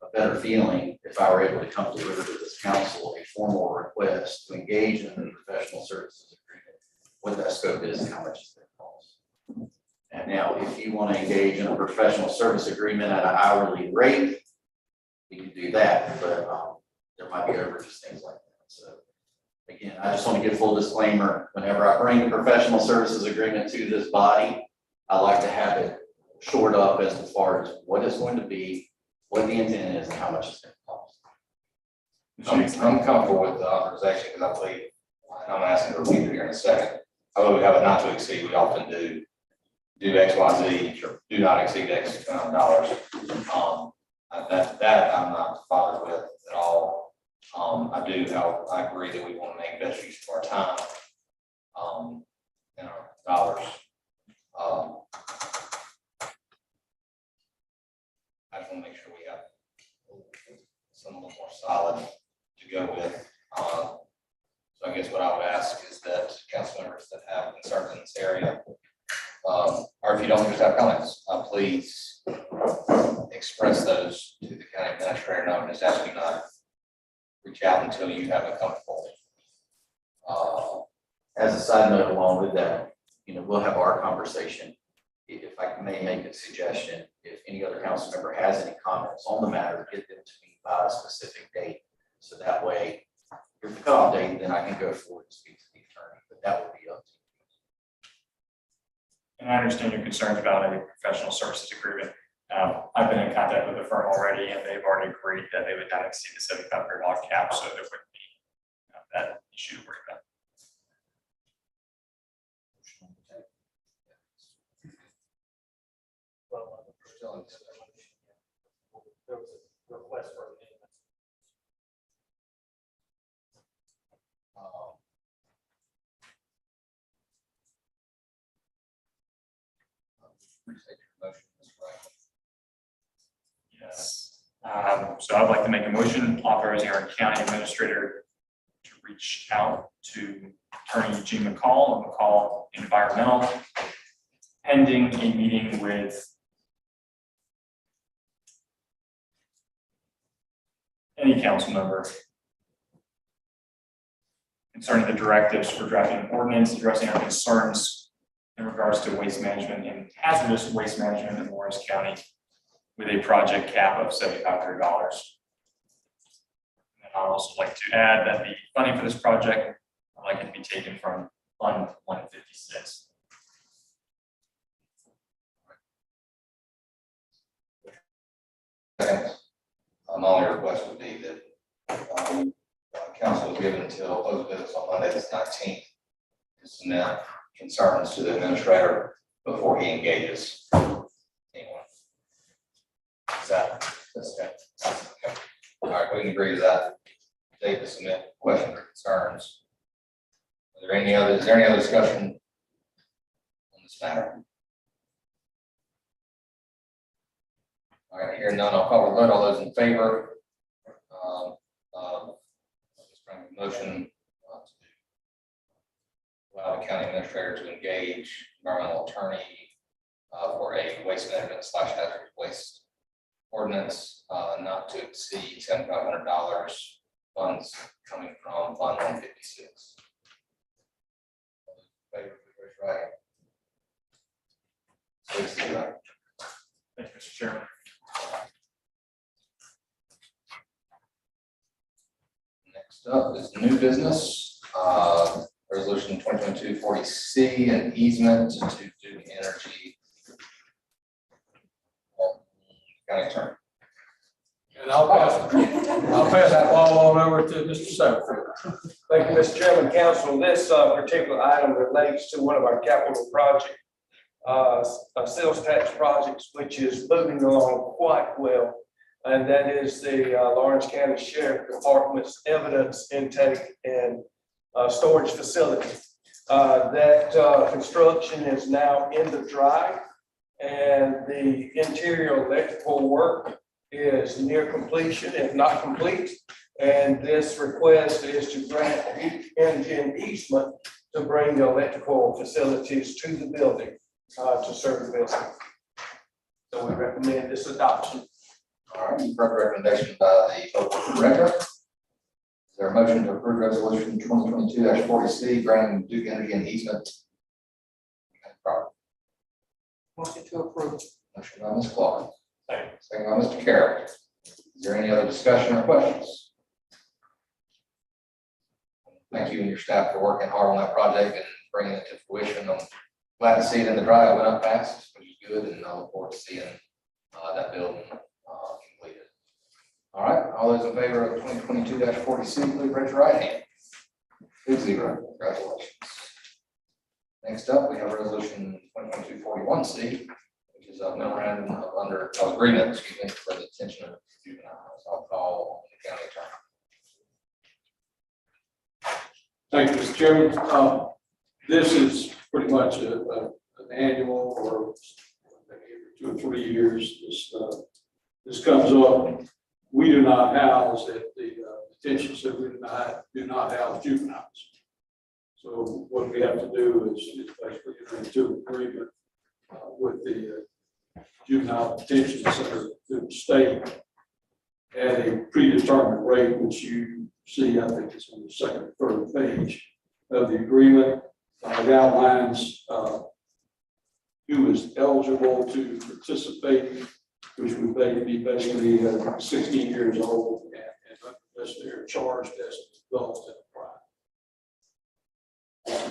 a better feeling if I were able to come deliver to this council a formal request to engage in the professional services agreement, what that scope is and how much it's going to cost. And now, if you want to engage in a professional service agreement at an hourly rate, we can do that, but there might be overages, things like that. So again, I just want to give full disclaimer, whenever I bring a professional services agreement to this body, I like to have it shored up as far as what it's going to be, what the intent is, and how much it's going to cost. I'm comfortable with the authorization because I believe, and I'm asking to leave it here in a second. Although we have a not to exceed, we often do X, Y, Z, or do not exceed X amount of dollars. That I'm not bothered with at all. I agree that we want to make best use of our time, and our dollars. I just want to make sure we have something a little more solid to go with. So I guess what I would ask is that council members that have concerns in this area, or if you don't just have comments, please express those to the county administrator. No, I'm just asking you not reach out until you have a comfortable. As a side note, along with that, we'll have our conversation. If I may make a suggestion, if any other council member has any comments on the matter, get them to me by a specific date. So that way, if the cutoff date, then I can go forward and speak to the attorney, but that would be up to you. And I understand your concerns about a professional services agreement. I've been in contact with the firm already, and they've already agreed that they would not exceed the $75 cap, so there wouldn't be that issue to worry about. Well, there was a request for amendment. Appreciate your motion, Mr. Wright. Yes. So I'd like to make a motion authorizing our county administrator to reach out to Attorney Eugene McCall of McCall Environmental, pending a meeting with any council member concerning the directives for drafting an ordinance addressing our concerns in regards to waste management and hazardous waste management in Morris County with a project cap of $7,500. And I'd also like to add that the funding for this project, I'd like it to be taken from Fund 156. Motion My only request would be that council is given until close of business on Monday, the 19th, to submit concerns to the administrator before he engages anyone. That's okay. Okay. All right, we can agree to that. Date to submit questions or concerns. Is there any other discussion on this matter? All right, here none, I'll call for the vote. All those in favor? Motion to allow the county administrator to engage environmental attorney for a waste management / hazardous waste ordinance not to exceed $7,500, funds coming from Fund 156. Favor, please raise your right hand. 6-0. Thank you, Mr. Chairman. Next up is new business, resolution 2022-40C, an easement to Duke Energy. County attorney. And I'll pass that ball on over to Mr. Satterfield. Thank you, Mr. Chairman, Council. This particular item relates to one of our capital project, sales tax projects, which is moving along quite well. And that is the Lawrence County Sheriff Department's evidence intake and storage facility. That construction is now in the drive, and the interior electrical work is near completion, if not complete. And this request is to grant an easement to bring the electrical facilities to the building to serve the business. So we recommend this adoption. All right, you've heard the recommendation by the public director. Is there a motion to approve resolution 2022-40C granting Duke Energy an easement? Motion to approve. Motion by Ms. Clark. Second by Mr. Carroll. Is there any other discussion or questions? Thank you and your staff for working hard on that project and bringing it to fruition. I'm glad to see it in the drive. It went up fast, which is good, and I look forward to seeing that building completed. All right, all those in favor of 2022-40C, please raise your right hand. 2-0. Congratulations. Next up, we have resolution 2022-41C, which is a memorandum of agreement, for the detention of juveniles. I'll call the county attorney. Thank you, Mr. Chairman. This is pretty much an annual or maybe every 2 or 3 years. This comes up. We do not house at the detention center. We do not house juveniles. So what we have to do is basically enter into agreement with the juvenile detention center through the state at a predetermined rate, which you see, I think it's on the second or third page of the agreement. It outlines who is eligible to participate, which would be basically 16 years old and unless they're charged as adults in a crime.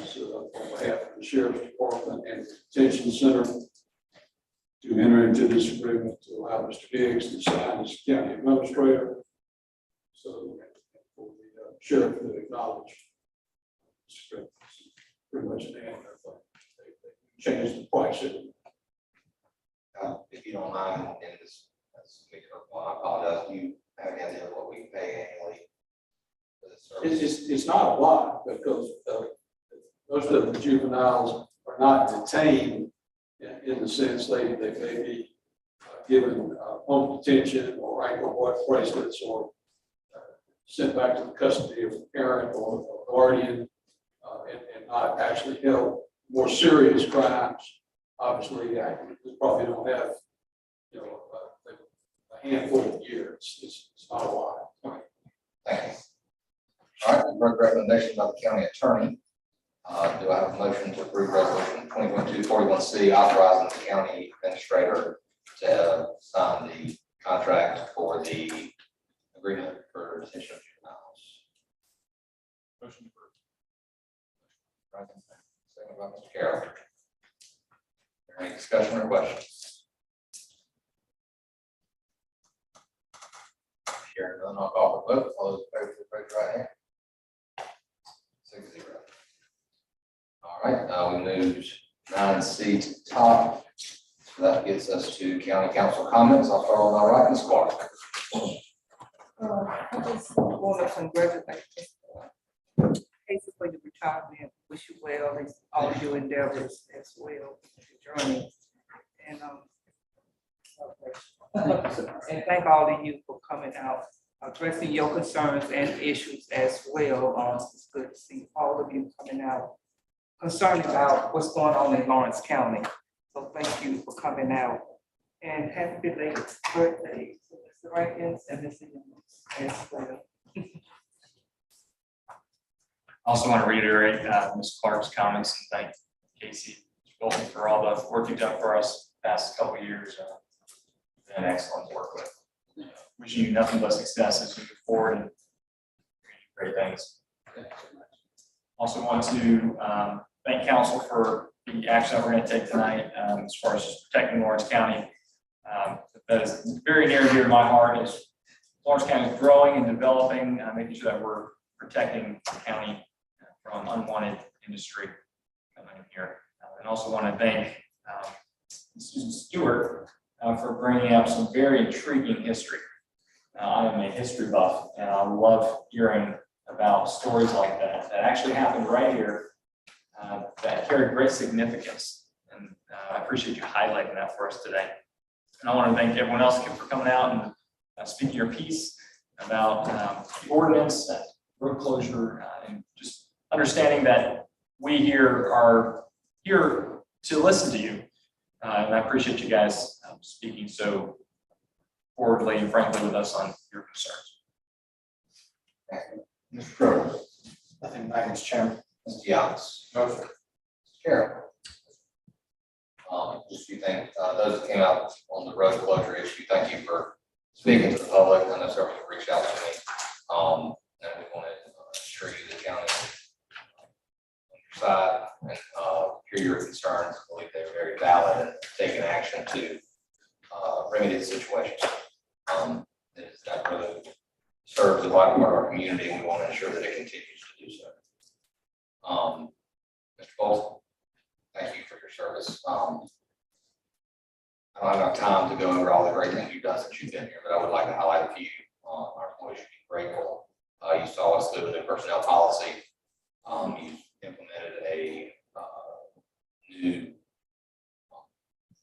This is on behalf of the Sheriff's Department and the Detention Center to enter into this agreement to allow Mr. Diggs to sign as county administrator. So for the sheriff to acknowledge pretty much an end. They changed the price. If you don't mind, and this, I apologize, do you have any idea what we pay annually for this service? It's not a lot because most of the juveniles are not detained in the sense they may be given home detention or ankle bracelets or sent back to the custody of a parent or guardian and not actually held. More serious crimes, obviously, they probably don't have, a handful of years. It's not a lot. Thank you. All right, we've heard the recommendation by the county attorney. Do I have a motion to approve resolution 2022-41C authorizing the county administrator to sign the contract for the agreement for detention of juveniles? Motion approved. Second by Mr. Carroll. Is there any discussion or questions? Hearing none, I'll call for vote. All those in favor, please raise your right hand. 6-0. All right, we moved 9C to the top. So that gets us to county council comments. I'll start on my right, Ms. Clark. I just want to congratulate Casey for your retirement. Wish you well in all of your endeavors as well, your journey. And and thank all of you for coming out, addressing your concerns and issues as well. It's good to see all of you coming out concerned about what's going on in Lawrence County. So thank you for coming out, and happy belated birthday to Mr. Rankins and Mr. Emmons as well. Also want to reiterate Ms. Clark's comments and thank Casey Bolton for all the work you've done for us the past couple of years. Been excellent to work with. Wishing you nothing but success as we move forward and great things. Also want to thank council for the action that we're going to take tonight as far as protecting Lawrence County. That is very near and dear to my heart. As Lawrence County is growing and developing, making sure that we're protecting the county from unwanted industry coming in here. And also want to thank Susan Stewart for bringing up some very intriguing history. I am a history buff, and I love hearing about stories like that actually happened right here that carry great significance. And I appreciate you highlighting that for us today. And I want to thank everyone else for coming out and speaking your piece about the ordinance, road closure, and just understanding that we here are here to listen to you. And I appreciate you guys speaking so forwardly and frankly with us on your concerns. Mr. Crowe. Nothing, Mr. Chairman. Mr. Giannis. No, sir. Mr. Carroll. Just a few things, those that came out on the road closure issue, thank you for speaking to the public. I know several people reached out to me. And we want to assure you the county on your side and hear your concerns. I believe they're very valid and taking action to remedy the situation. That road serves a vital part of our community, and we want to ensure that it continues to do so. Mr. Bolton, thank you for your service. I don't have enough time to go over all the great things you've done since you've been here, but I would like to highlight a few. Our employees should be grateful. You saw us through the personnel policy. You implemented a new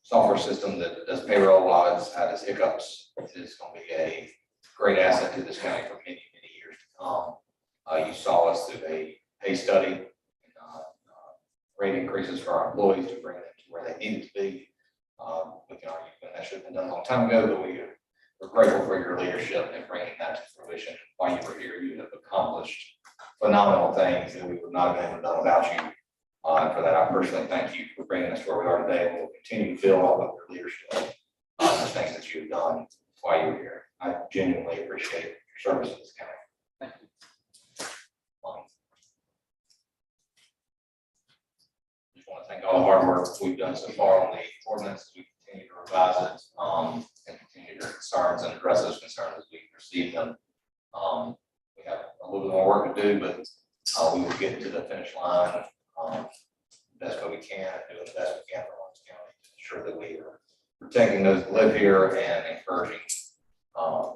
software system that does payroll while it's had its hiccups. It's going to be a great asset to this county for many, many years to come. You saw us through a pay study and rate increases for our employees to bring them to where they needed to be. We can argue that should have been done a long time ago, but we're grateful for your leadership in bringing that to fruition. While you were here, you have accomplished phenomenal things that we would not have been able to do without you. And for that, I personally thank you for bringing us to where we are today, and we'll continue to build off of your leadership, the things that you've done while you were here. I genuinely appreciate your service to this county. Thank you. Just want to thank all the hard work we've done so far on the ordinance. We continue to revise it and continue your concerns and address those concerns as we receive them. We have a little bit more work to do, but we will get to the finish line the best way we can and doing the best we can for Lawrence County to ensure that we are protecting those that live here and encouraging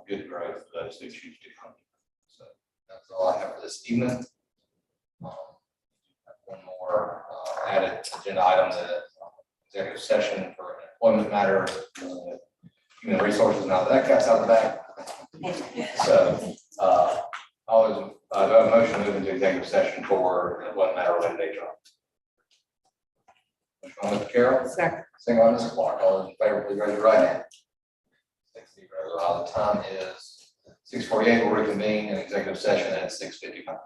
good growth for those who choose to come. So that's all I have for this evening. One more added agenda item, the executive session for an employment matter, human resources. Now that cat's out of the bag. So always do I have a motion to move into executive session for an employment matter related to HR. Motion by Mr. Carroll. Second. Second by Mr. Clark. All those in favor, please raise your right hand. 6-0. The time is 6:48. We'll reconvene in executive session at 6:55.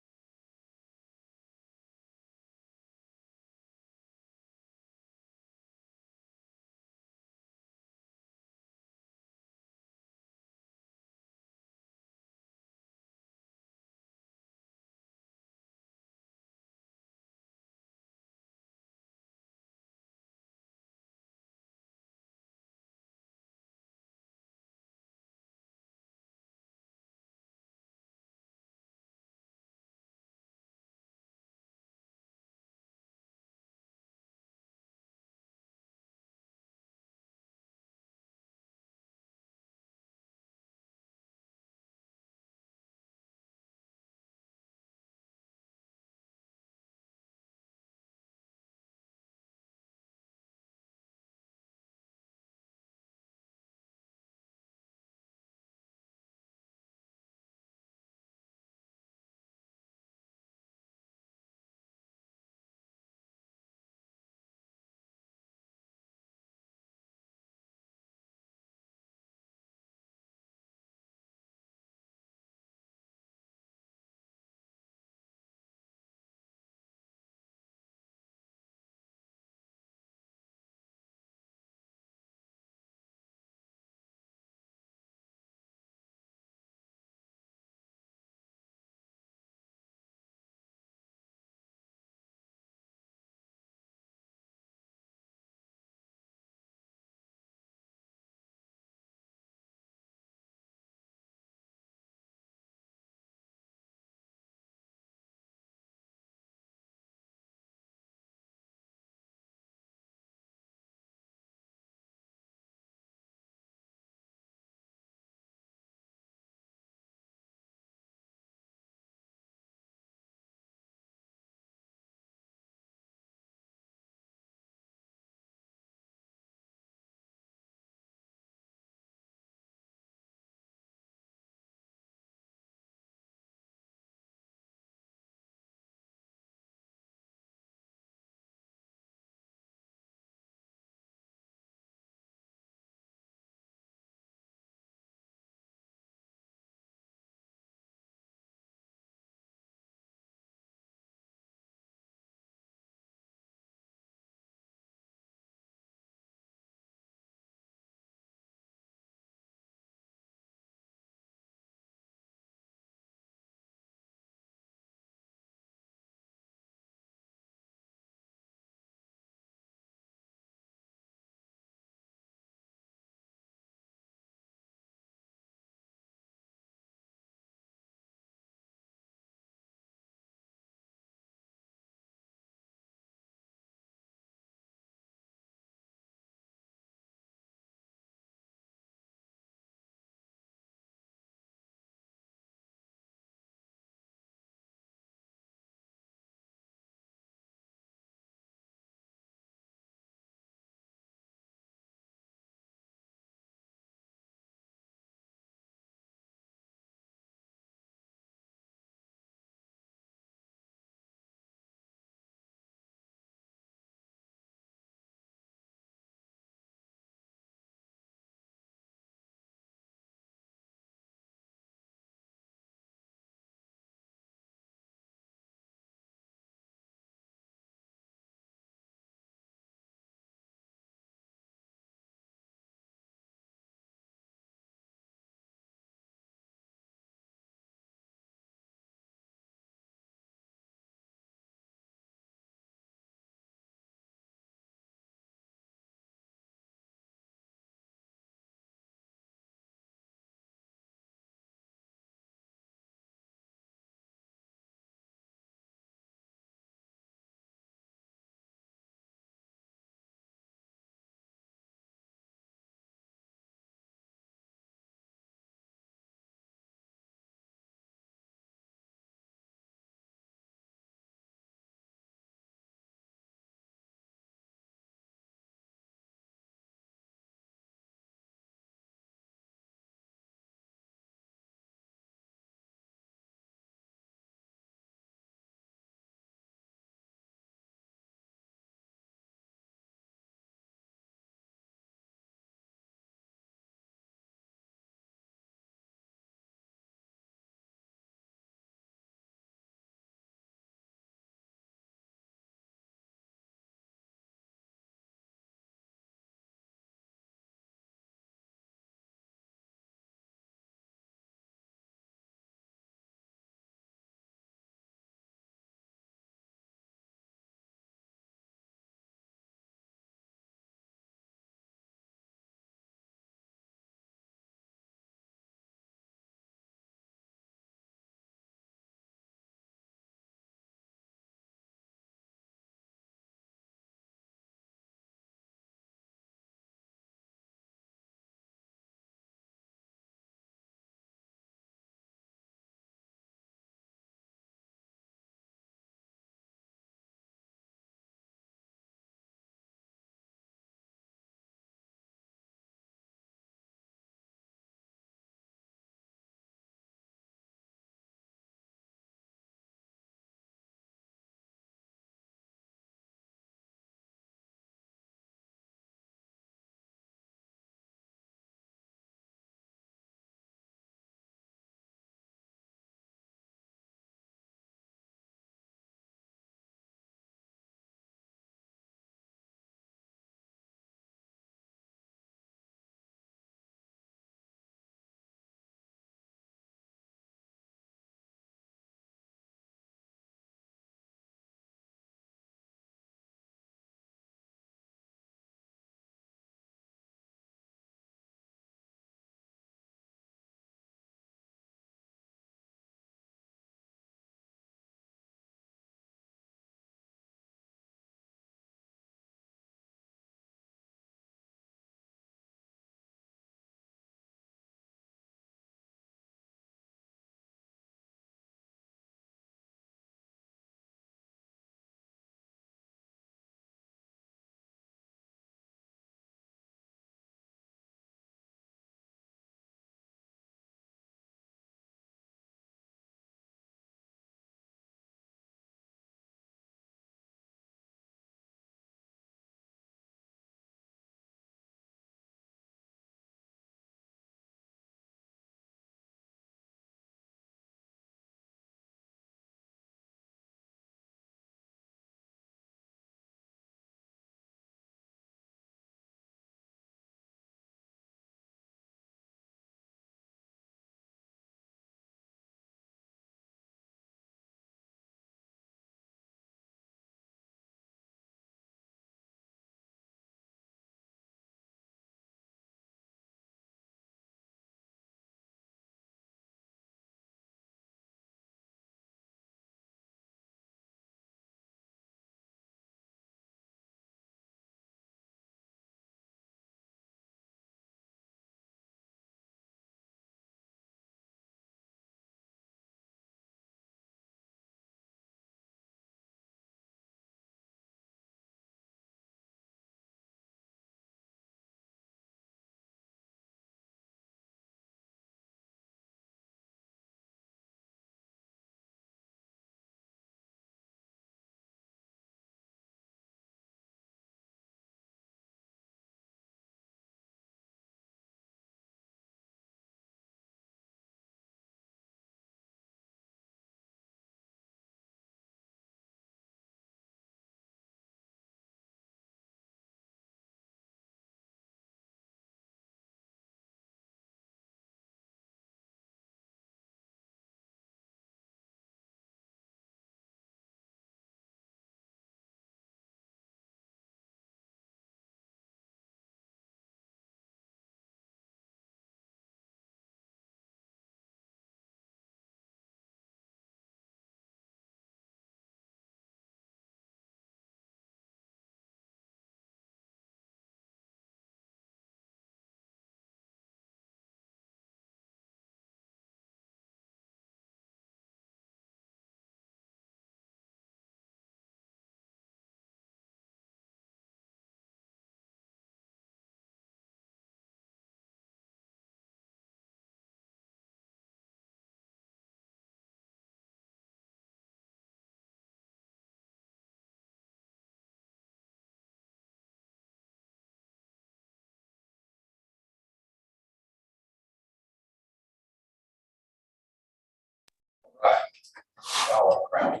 Howard Crown.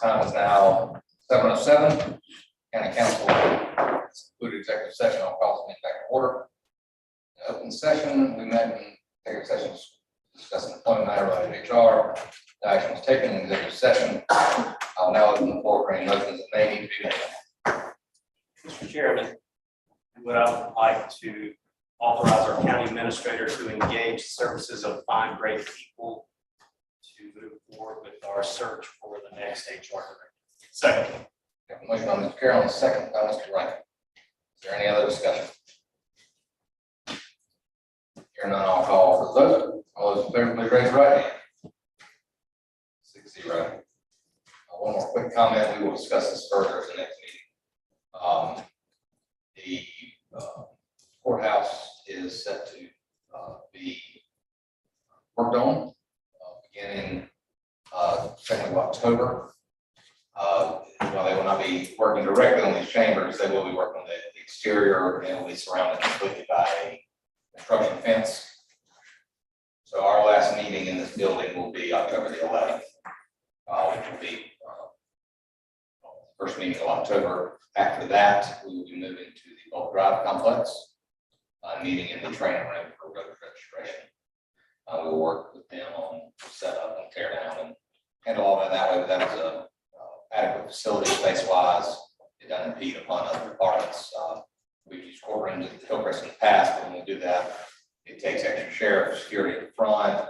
Time is now 7:07. County Council concluded executive session. I'll call this meeting back to order. In open session, we met in executive sessions discussing employment matter related to HR. No action was taken in executive session. I'll now open the floor for any motions that may need to be made. Mr. Chairman, would I like to authorize our county administrator to engage services of Find Great People to move forward with our search for the next HR director. Second. We have a motion by Mr. Carroll and a second by Mr. Rankin. Is there any other discussion? Hearing none, I'll call for the vote. All those in favor, please raise your right hand. 6-0. One more quick comment. We will discuss this further at the next meeting. The courthouse is set to be worked on beginning second of October. While they will not be working directly on these chambers, they will be working on the exterior and will be surrounded completely by a construction fence. So our last meeting in this building will be October the 11th. Which will be first meeting of October. After that, we will be moving to the Bulk Drive complex, meeting in the training room for road registration. We will work with them on setup and tear down and handle all that way. But that is a adequate facility space wise. It doesn't impede upon other departments. We've used courtrooms at the Hillcrest in the past, but when we do that, it takes extra sheriff security at the front.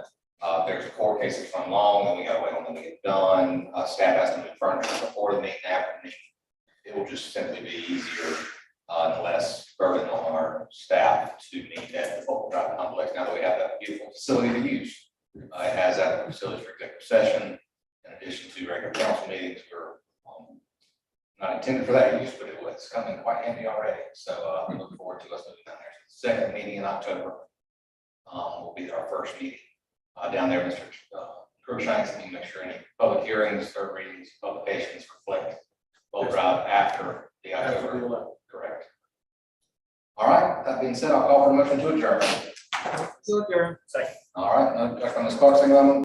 There's a court case that's run long, and we gotta wait on them to get done. Staff has to move furniture before the meeting, after the meeting. It will just simply be easier and less burden on our staff to meet at the Bulk Drive complex now that we have that beautiful facility to use. It has that facility for executive session, in addition to regular council meetings. We're not intended for that use, but it's coming quite handy already. So we look forward to us moving down there. Second meeting in October will be our first meeting down there. Mr. Crookshanks, and make sure any public hearings, third readings, publications reflect Bulk Drive after the October. Correct. All right, that being said, I'll call for a motion to adjourn. To adjourn. Second. All right, Dr. Ms. Clark, second by